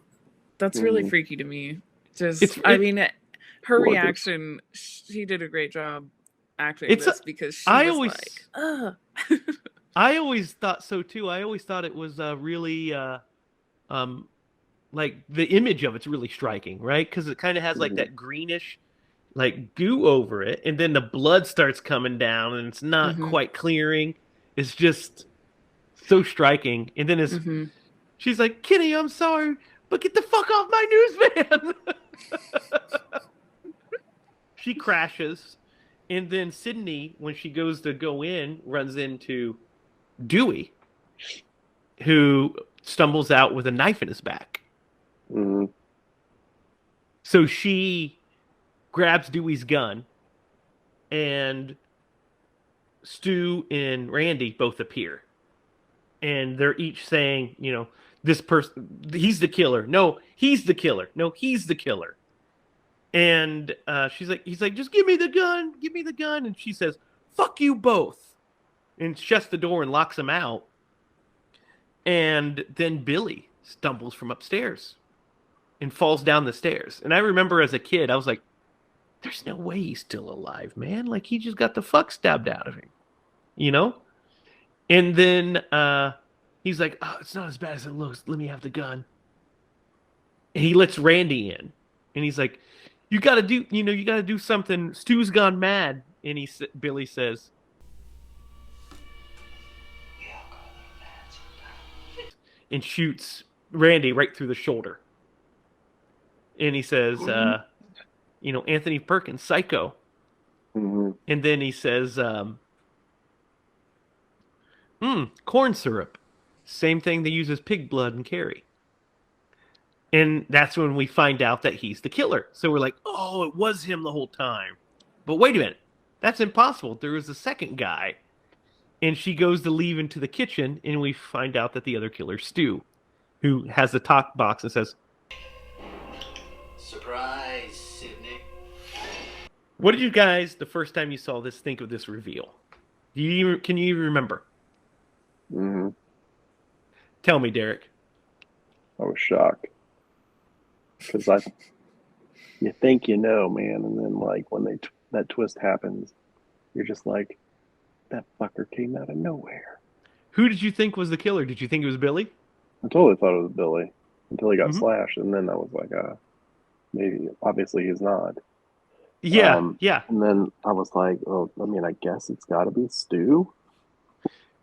That's really freaky to me. Her reaction, she did a great job acting this because she was like, ugh. I always thought so too. I always thought it was really like the image of it's really striking, right? Because it kind of has like that greenish like goo over it, and then the blood starts coming down and it's not quite clearing. It's just so striking. And then she's like, Kenny, I'm sorry, but get the fuck off my news van. She crashes, and then Sydney, when she goes to go in, runs into Dewey, who stumbles out with a knife in his back. Mm-hmm. So she grabs Dewey's gun, and Stu and Randy both appear. and they're each saying, this person, he's the killer. No, he's the killer. No, he's the killer. And he's like, just give me the gun. And she says, fuck you both, and shuts the door and locks him out. And then Billy stumbles from upstairs and falls down the stairs. And I remember as a kid, I was like, there's no way he's still alive, man. Like, he just got the fuck stabbed out of him, you know? And then he's like, oh, it's not as bad as it looks. Let me have the gun. And he lets Randy in. And he's like, you got to do something. Stu's gone mad. And Billy says, and shoots Randy right through the shoulder. And he says, Anthony Perkins, psycho. Mm-hmm. And then he says, corn syrup. Same thing they use as pig blood in Carrie. And that's when we find out that he's the killer. So we're like, oh, it was him the whole time. But wait a minute. That's impossible. There was a second guy. And she goes to leave into the kitchen, and we find out that the other killer's Stu, who has the talk box and says, surprise, Sydney. what did you guys, the first time you saw this, think of this reveal? Can you even remember? Mm-hmm. Tell me, Derek. I was shocked. Because you think you know, man, and then like when that twist happens, you're just like, that fucker came out of nowhere. Who did you think was the killer? Did you think it was Billy? I totally thought it was Billy until he got Mhm. slashed, and then I was like, maybe. Obviously, he's not. Yeah, yeah, And then I was like, oh, I mean, I guess it's got to be Stu.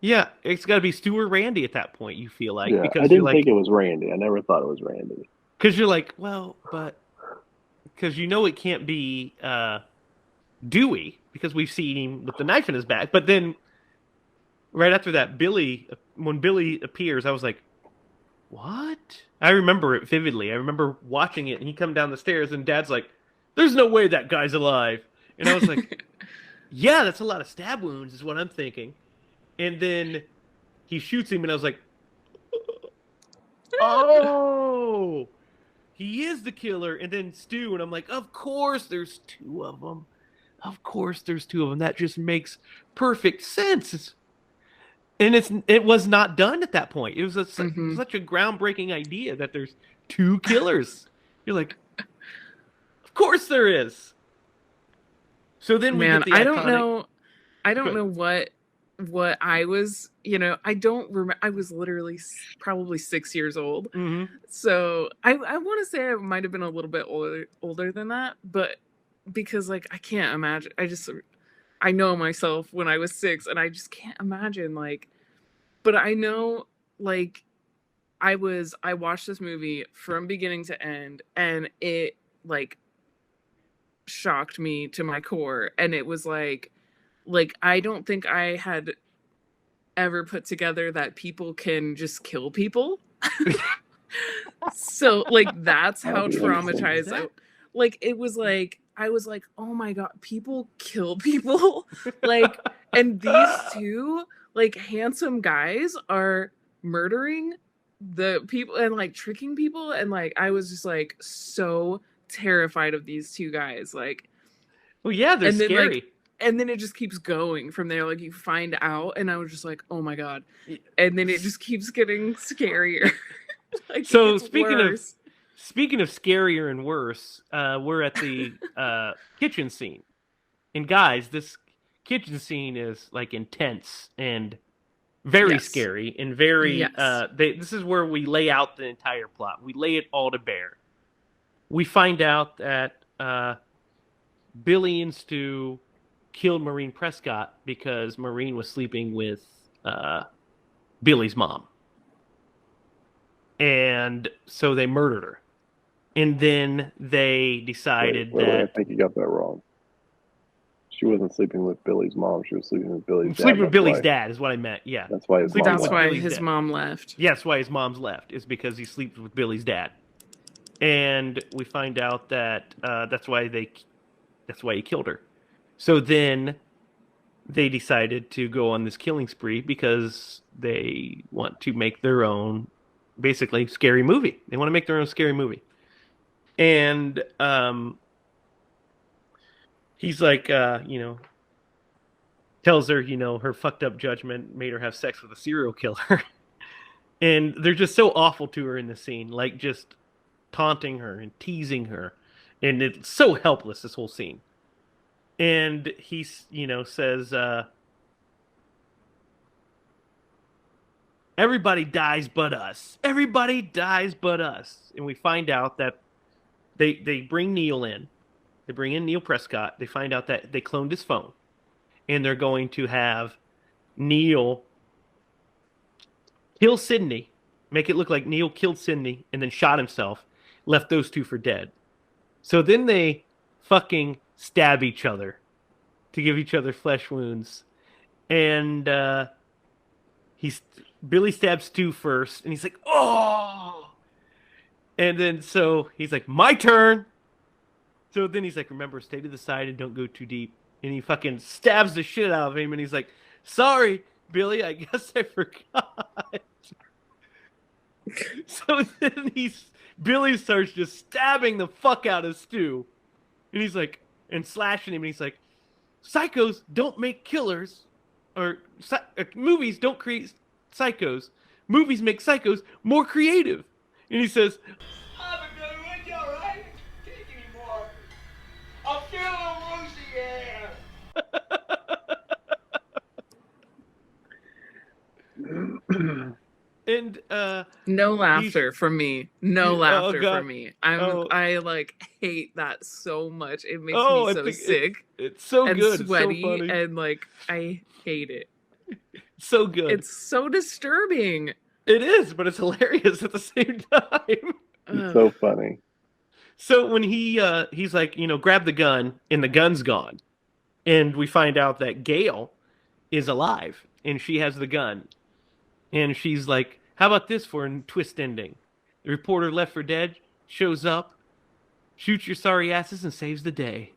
yeah. It's got to be Stu or Randy at that point. You feel like, Yeah, because I you're didn't like, think it was Randy. I never thought it was Randy. because you're like, well, but because it can't be Dewey because we've seen him with the knife in his back. But then right after that, when Billy appears, I was like, what? I remember it vividly. I remember watching it, and he come down the stairs, and Dad's like, there's no way that guy's alive. And I was like, yeah, that's a lot of stab wounds is what I'm thinking. And then he shoots him, and I was like, oh, he is the killer. And then Stu, and I'm like, of course there's two of them. Of course there's two of them. That just makes perfect sense. And it was not done at that point. It was such a groundbreaking idea that there's two killers. You're like, of course there is. So then we get the I iconic... don't know what I was, I don't remember. I was literally probably 6 years old. Mm-hmm. So I want to say I might have been a little bit older than that, but because like I can't imagine. I know myself when I was 6, and I just can't imagine like. But I know like I watched this movie from beginning to end, and it like shocked me to my core, and it was like I don't think I had ever put together that people can just kill people. So like that's how traumatized like it was. Like I was like, oh my god, people kill people. Like, and these two like handsome guys are murdering the people and like tricking people, and like I was just like so terrified of these two guys. Like, well, yeah, they're scary. Like, and then it just keeps going from there. Like you find out, and I was just like, oh my god. And then it just keeps getting scarier. Like, so speaking of scarier and worse, we're at the kitchen scene, and guys, this kitchen scene is like intense and very scary and very. This is where we lay out the entire plot. We lay it all to bear. We find out that Billy and Stu killed Maureen Prescott because Maureen was sleeping with Billy's mom. And so they murdered her. And then they decided that... I think you got that wrong. She wasn't sleeping with Billy's mom. She was sleeping with Billy's dad. Sleeping with Billy's dad is what I meant, yeah. That's why his mom left. Yeah, that's why his mom's left, is because he sleeps with Billy's dad. And we find out that that's why he killed her. So then they decided to go on this killing spree because they want to make their own, basically, scary movie. They want to make their own scary movie. And he's like, tells her, her fucked up judgment made her have sex with a serial killer. And they're just so awful to her in the scene, like just taunting her and teasing her. And it's so helpless, this whole scene. And he, says, everybody dies but us. Everybody dies but us. And we find out that they bring Neil in. They bring in Neil Prescott. They find out that they cloned his phone. And they're going to have Neil kill Sydney, make it look like Neil killed Sydney and then shot himself, left those two for dead. So then they fucking stab each other to give each other flesh wounds. And he's Billy stabs Stu first, and he's like, oh! And then so he's like, my turn! So then he's like, remember, stay to the side and don't go too deep. And he fucking stabs the shit out of him, and he's like, sorry, Billy, I guess I forgot. So then Billy starts just stabbing the fuck out of Stu. And he's like, and slashing him, and he's like, psychos don't make killers, or movies don't create psychos. Movies make psychos more creative. And he says, I'm gonna win you, alright? I can't take anymore. I'm feeling woozy, yeah. and No laughter from me. No laughter God. from me. I like hate that so much. It makes Oh, me so sick it's so and good. sweaty, it's so funny. and like I hate it. So good. It's so disturbing. It is, but it's hilarious at the same time. It's so funny. So when he's like, grab the gun, and the gun's gone, and we find out that Gail is alive, and she has the gun, and she's like, how about this for a twist ending? The reporter left for dead shows up, shoots your sorry asses, and saves the day.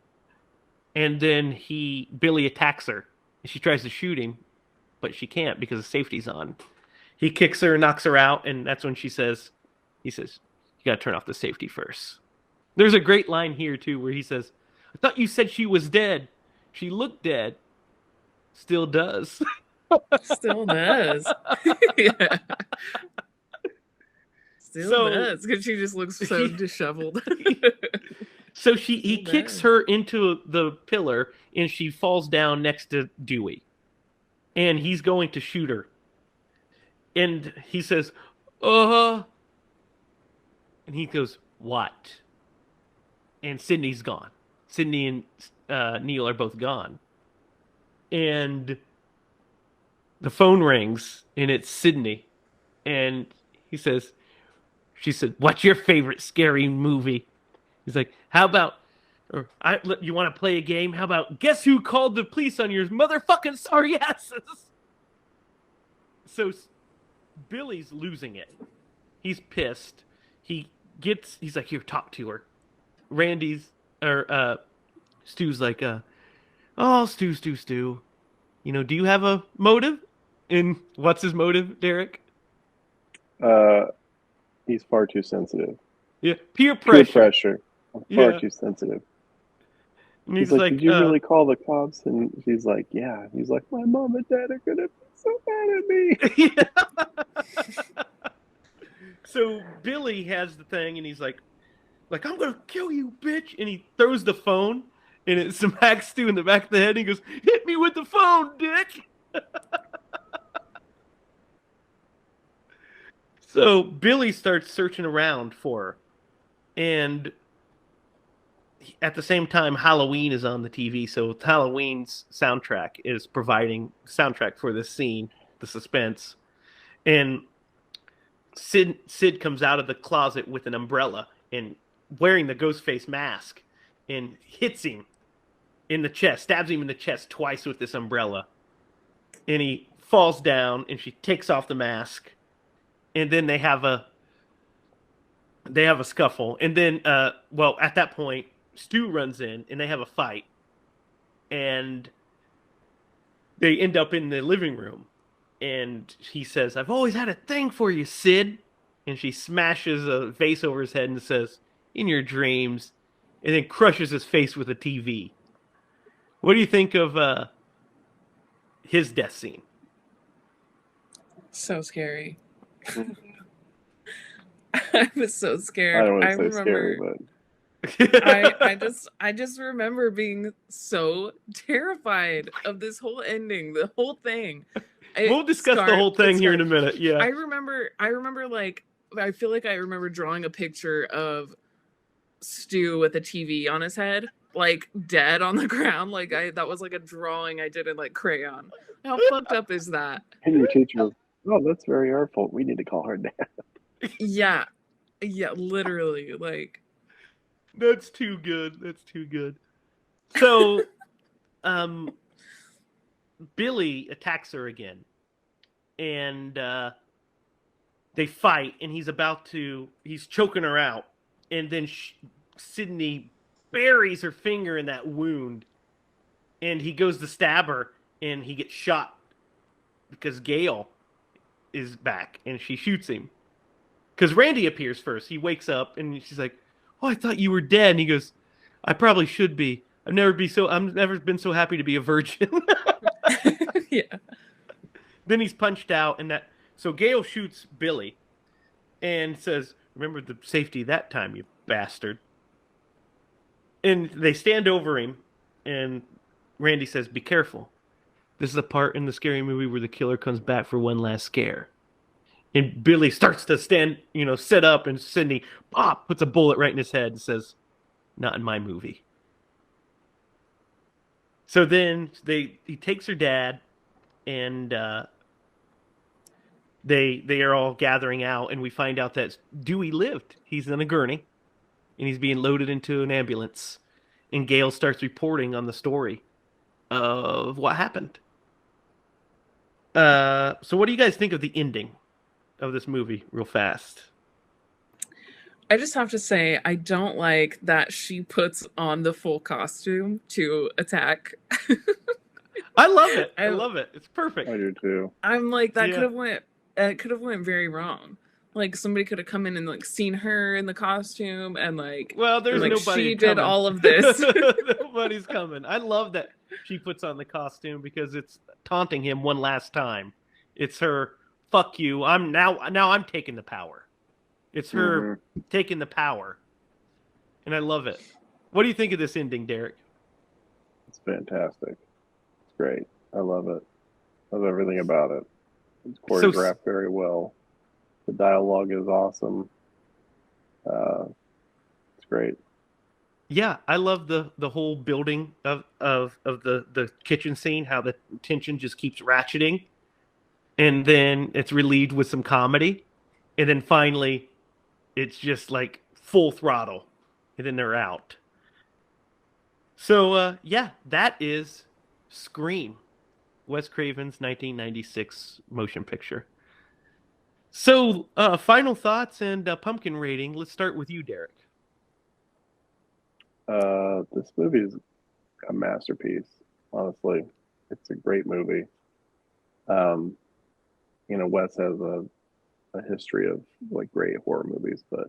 And then Billy attacks her, and she tries to shoot him, but she can't because the safety's on. He kicks her, knocks her out, and that's when he says, you gotta turn off the safety first. There's a great line here, too, where he says, I thought you said she was dead. She looked dead. Still does. Still does. Yeah. Still does, because she just looks so disheveled. So he kicks her into the pillar, and she falls down next to Dewey. And he's going to shoot her. And he says, and he goes, what? And Sydney's gone. Sydney and Neil are both gone. And the phone rings, and it's Sydney. And she said, what's your favorite scary movie? He's like, how about, you want to play a game? How about, guess who called the police on your motherfucking sorry asses? So Billy's losing it. He's pissed. He's like, here, talk to her. Stu's like, oh, Stu. Do you have a motive? And what's his motive, Derek? He's far too sensitive. Yeah, peer pressure. Peer pressure. I'm far too sensitive. And he's like, did you really call the cops? And she's like, yeah. He's like, my mom and dad are gonna be so mad at me. Yeah. So Billy has the thing, and he's like, I'm gonna kill you, bitch! And he throws the phone, and it smacks Stu in the back of the head. And he goes, hit me with the phone, dick! So Billy starts searching around for her, and at the same time, Halloween is on the TV. So Halloween's soundtrack is providing soundtrack for this scene, the suspense, and Sid comes out of the closet with an umbrella and wearing the ghost face mask, and hits him in the chest, stabs him in the chest twice with this umbrella, and he falls down, and she takes off the mask, and then they have a scuffle, and then at that point Stu runs in, and they have a fight, and they end up in the living room, and he says, "I've always had a thing for you, Sid." And she smashes a vase over his head and says, "In your dreams," and then crushes his face with a TV. What do you think of his death scene? So scary. I was so scared. I don't want I to say scary, remember. but I just remember being so terrified of this whole ending, the whole thing. We'll discuss the whole thing here in a minute. Yeah. I remember like I feel like I remember drawing a picture of Stu with a TV on his head, like dead on the ground. Like that was like a drawing I did in like crayon. How fucked up is that? and your teacher was, oh, that's very artful. We need to call her dad. Yeah. Yeah, literally. Like That's too good. That's too good. So, Billy attacks her again, and they fight, and he's choking her out, and then Sydney buries her finger in that wound, and he goes to stab her, and he gets shot because Gail is back, and she shoots him. Because Randy appears first. He wakes up, and she's like, "Oh, I thought you were dead." And he goes, "I probably should be. I've never been so happy to be a virgin." yeah. Then he's punched out, so Gail shoots Billy, and says, "Remember the safety that time, you bastard." And they stand over him, and Randy says, "Be careful. This is the part in the scary movie where the killer comes back for one last scare." And Billy starts to sit up, and Sydney puts a bullet right in his head and says, "Not in my movie." So then he takes her dad, and they are all gathering out, and we find out that Dewey lived. He's in a gurney, and he's being loaded into an ambulance. And Gail starts reporting on the story of what happened. So what do you guys think of the ending of this movie real fast? I just have to say, I don't like that she puts on the full costume to attack. I love it. I love it. It's perfect. I do too. I'm like, that could have went very wrong. Like somebody could have come in and like seen her in the costume and like, well, there's like nobody. She did all of this. Nobody's coming. I love that she puts on the costume because it's taunting him one last time. It's her, "Fuck you. I'm taking the power." It's her taking the power, and I love it. What do you think of this ending, Derek? It's fantastic. It's great. I love it. I love everything about it. It's choreographed very well. The dialogue is awesome. It's great. Yeah, I love the whole building of the kitchen scene, how the tension just keeps ratcheting, and then it's relieved with some comedy, and then finally it's just like full throttle, and then they're out. So yeah, that is Scream, Wes Craven's 1996 motion picture. So final thoughts and pumpkin rating. Let's start with you, Derek. This movie is a masterpiece. Honestly, it's a great movie. Wes has a history of like great horror movies, but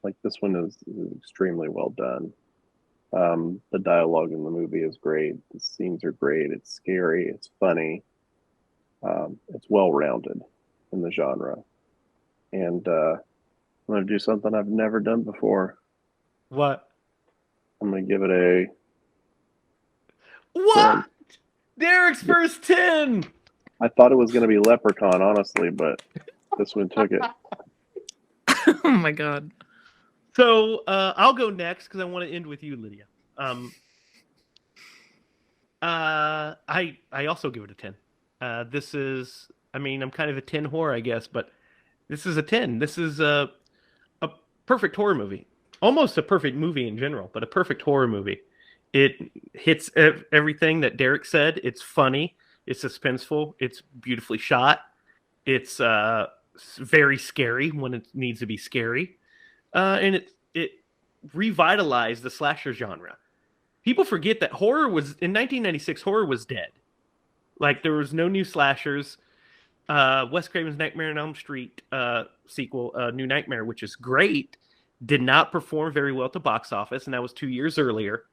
like this one is extremely well done. The dialogue in the movie is great. The scenes are great. It's scary. It's funny. It's well rounded in the genre. And I'm going to do something I've never done before. What? I'm going to give it a... What? Derek's first 10! I thought it was going to be Leprechaun, honestly, but this one took it. Oh my god. So I'll go next because I want to end with you, Lydia. I also give it a 10. This is, I'm kind of a 10 horror, I guess, but this is a 10. This is a perfect horror movie. Almost a perfect movie in general, but a perfect horror movie. It hits everything that Derek said. It's funny. It's suspenseful. It's beautifully shot. It's very scary when it needs to be scary. And it revitalized the slasher genre. People forget that horror was, in 1996, horror was dead. Like there was no new slashers. Wes Craven's Nightmare on Elm Street sequel, New Nightmare, which is great, did not perform very well at the box office, and that was 2 years earlier.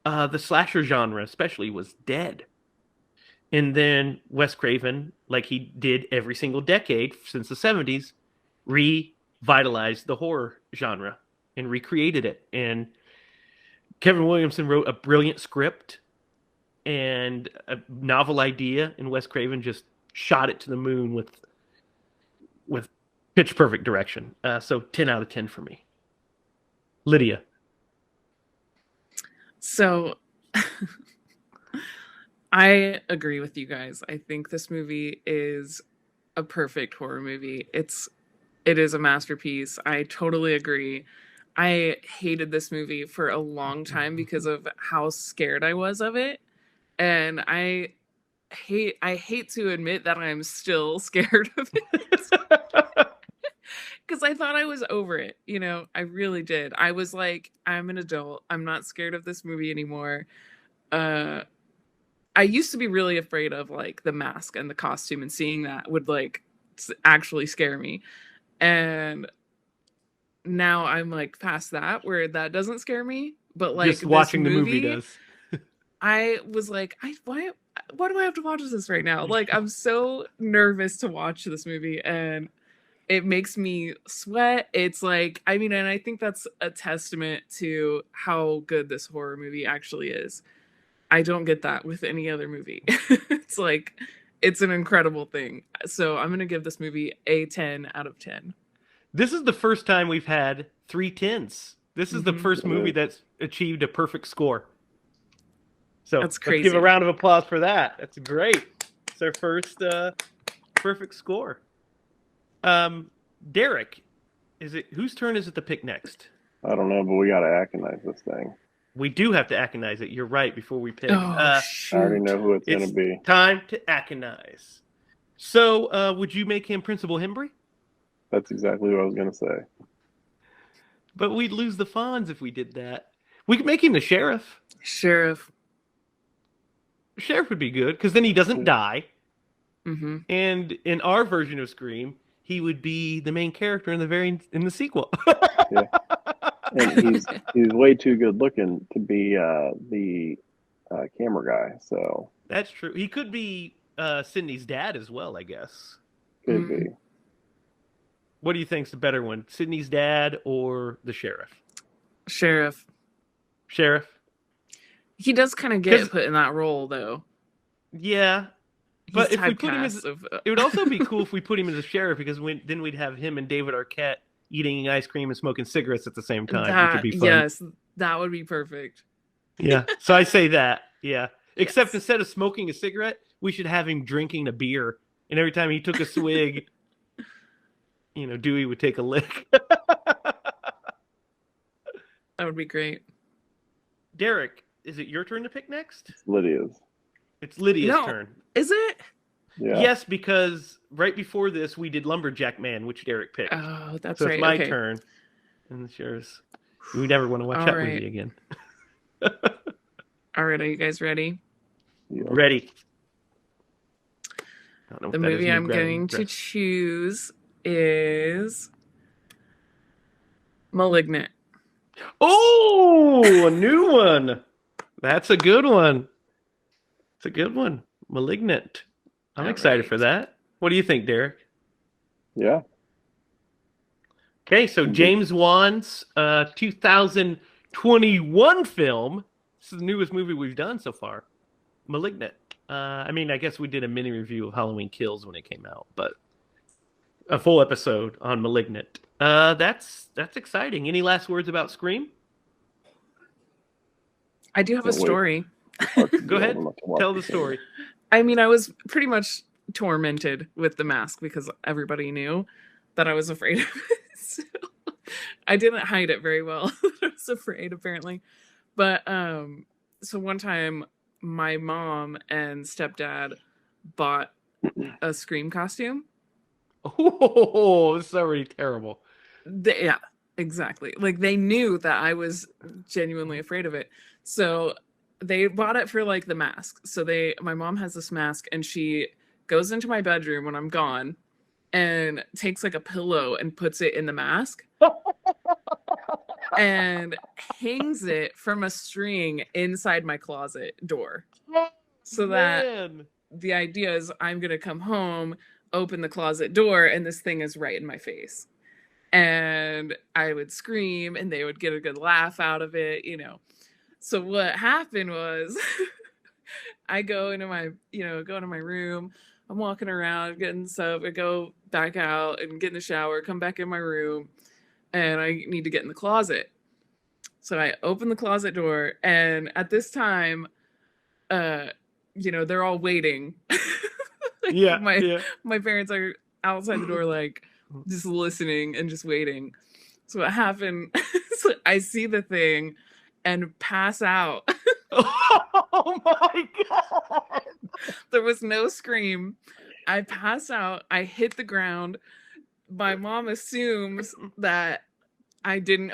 The slasher genre, especially, was dead. And then Wes Craven, like he did every single decade since the 70s, revitalized the horror genre and recreated it. And Kevin Williamson wrote a brilliant script and a novel idea, and Wes Craven just shot it to the moon with pitch perfect direction. So 10 out of 10 for me. Lydia. So I agree with you guys. I think this movie is a perfect horror movie. It is a masterpiece. I totally agree. I hated this movie for a long time because of how scared I was of it. And I hate to admit that I'm still scared of it. Because I thought I was over it. You know, I really did. I was like, I'm an adult. I'm not scared of this movie anymore. I used to be really afraid of like the mask and the costume, and seeing that would like actually scare me. And now I'm like past that, where that doesn't scare me. But like just watching the movie does. I was like, why do I have to watch this right now? Like, I'm so nervous to watch this movie, and it makes me sweat. It's like, I mean, and I think that's a testament to how good this horror movie actually is. I don't get that with any other movie. It's like, it's an incredible thing. So I'm going to give this movie a 10 out of 10. This is the first time we've had 3 10s. This is the first movie that's achieved a perfect score. So that's crazy. Let's give a round of applause for that. That's great. It's our first perfect score. Derek, whose turn is it to pick next? I don't know, but we got to aconize this thing. We do have to aconize it. You're right. Before we pick, I already know who it's going to be. Time to aconize. So, would you make him Principal Hembry? That's exactly what I was going to say. But we'd lose the Fonz if we did that. We could make him the sheriff. Sheriff would be good, because then he doesn't die. Mm-hmm. And in our version of Scream, he would be the main character in the sequel. Yeah. And he's way too good looking to be the camera guy. So that's true. He could be Sydney's dad as well, I guess. Could be. What do you think's the better one, Sydney's dad or the sheriff? Sheriff. He does kind of get put in that role, though. Yeah, but if we put him as, it would also be cool if we put him as a sheriff, because then we'd have him and David Arquette eating ice cream and smoking cigarettes at the same time, which would be fun. Yes, that would be perfect. Yeah, so I say that. Yeah, except instead of smoking a cigarette, we should have him drinking a beer, and every time he took a swig, Dewey would take a lick. That would be great. Derek, is it your turn to pick next? It's Lydia's. It's Lydia's turn. Is it? Yeah. Yes, because right before this, we did Lumberjack Man, which Derek picked. Oh, that's so right. It's my turn. And it's yours. We never want to watch that movie again. All right, are you guys ready? Yeah. Ready. The movie I'm going to choose is Malignant. Oh, a new one. That's a good one. It's a good one. Malignant. I'm excited for that. What do you think, Derek? Yeah. Okay, so James Wan's 2021 film. This is the newest movie we've done so far. Malignant. I guess we did a mini review of Halloween Kills when it came out, but a full episode on Malignant. That's exciting. Any last words about Scream? I do have a story. Go ahead. Tell the story. I mean, I was pretty much tormented with the mask because everybody knew that I was afraid of it. So I didn't hide it very well. I was afraid, apparently. But so one time my mom and stepdad bought a Scream costume. Oh, this is already terrible. Yeah, exactly. Like they knew that I was genuinely afraid of it. So they bought it for like the mask. So my mom has this mask, and she goes into my bedroom when I'm gone and takes like a pillow and puts it in the mask and hangs it from a string inside my closet door. So that the idea is I'm going to come home, open the closet door, and this thing is right in my face. And I would scream and they would get a good laugh out of it, you know. So what happened was I go into my room. I'm walking around, getting stuff. I go back out and get in the shower, come back in my room, and I need to get in the closet. So I open the closet door, and at this time, they're all waiting. My parents are outside the door, like just listening and just waiting. So what happened? So I see the thing and pass out. Oh my God. There was no scream. I pass out. I hit the ground. My mom assumes that I didn't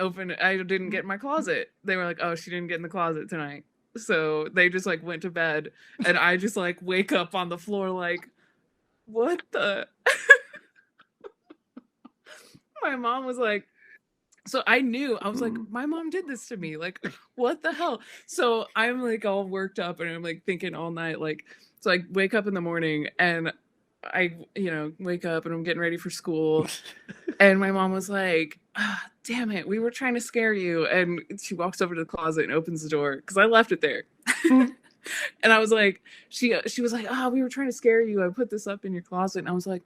get in my closet. They were like, oh, she didn't get in the closet tonight. So they just like went to bed, and I just like wake up on the floor like, what the? My mom was like, so I knew, I was like, my mom did this to me. Like, what the hell? So I'm like all worked up, and I'm like thinking all night, like, so I wake up in the morning, and I, wake up and I'm getting ready for school. And my mom was like, damn it, we were trying to scare you. And she walks over to the closet and opens the door because I left it there. And I was like, she was like, we were trying to scare you. I put this up in your closet. And I was like,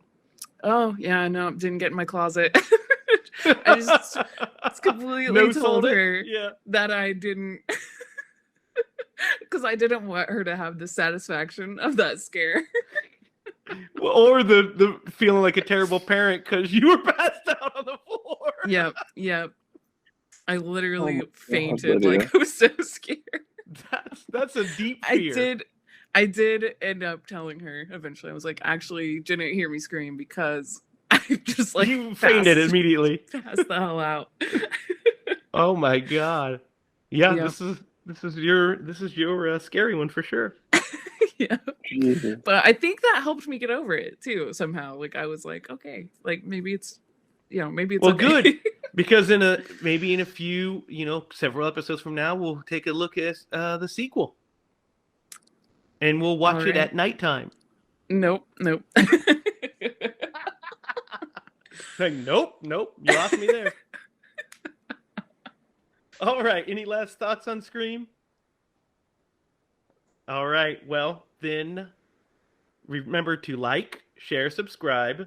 oh, yeah, no, didn't get in my closet. I just completely told her that I didn't, because I didn't want her to have the satisfaction of that scare. Or the feeling like a terrible parent because you were passed out on the floor. Yep. I literally fainted. Like, I was so scared. That's a deep fear. I did end up telling her eventually. I was like, actually, didn't hear me scream because I just like you fainted immediately. Passed the hell out. Oh my God. Yeah, yep. This is your scary one for sure. Yeah. Mm-hmm. But I think that helped me get over it too somehow. Like I was like, okay, like maybe it's well, okay. Good, because maybe in a few, several episodes from now, we'll take a look at the sequel, and we'll watch it at nighttime. Nope. Like nope. You lost me there. All right. Any last thoughts on Scream? All right. Well, then remember to like, share, subscribe.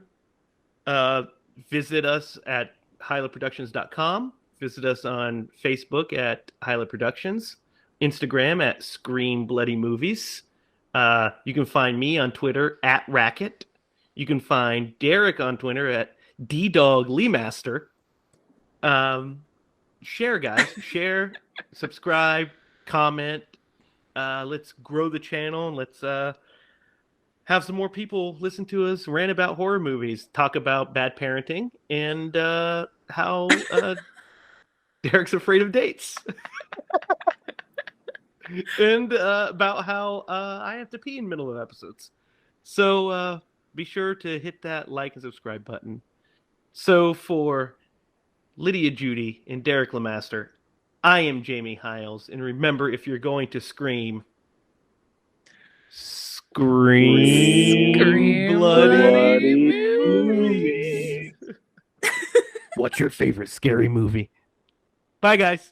Visit us at hylaproductions.com. Visit us on Facebook at Hyla Productions. Instagram at Scream Bloody Movies. You can find me on Twitter at Racket. You can find Derek on Twitter at DDogLeemaster. Share, guys. Share, subscribe, comment. Let's grow the channel, and let's have some more people listen to us rant about horror movies, talk about bad parenting, and how Derek's afraid of dates. And about how I have to pee in the middle of episodes. So be sure to hit that like and subscribe button. So for Lydia Judy and Derek Lemaster, I am Jamie Hiles, and remember, if you're going to scream bloody movies. What's your favorite scary movie? Bye, guys.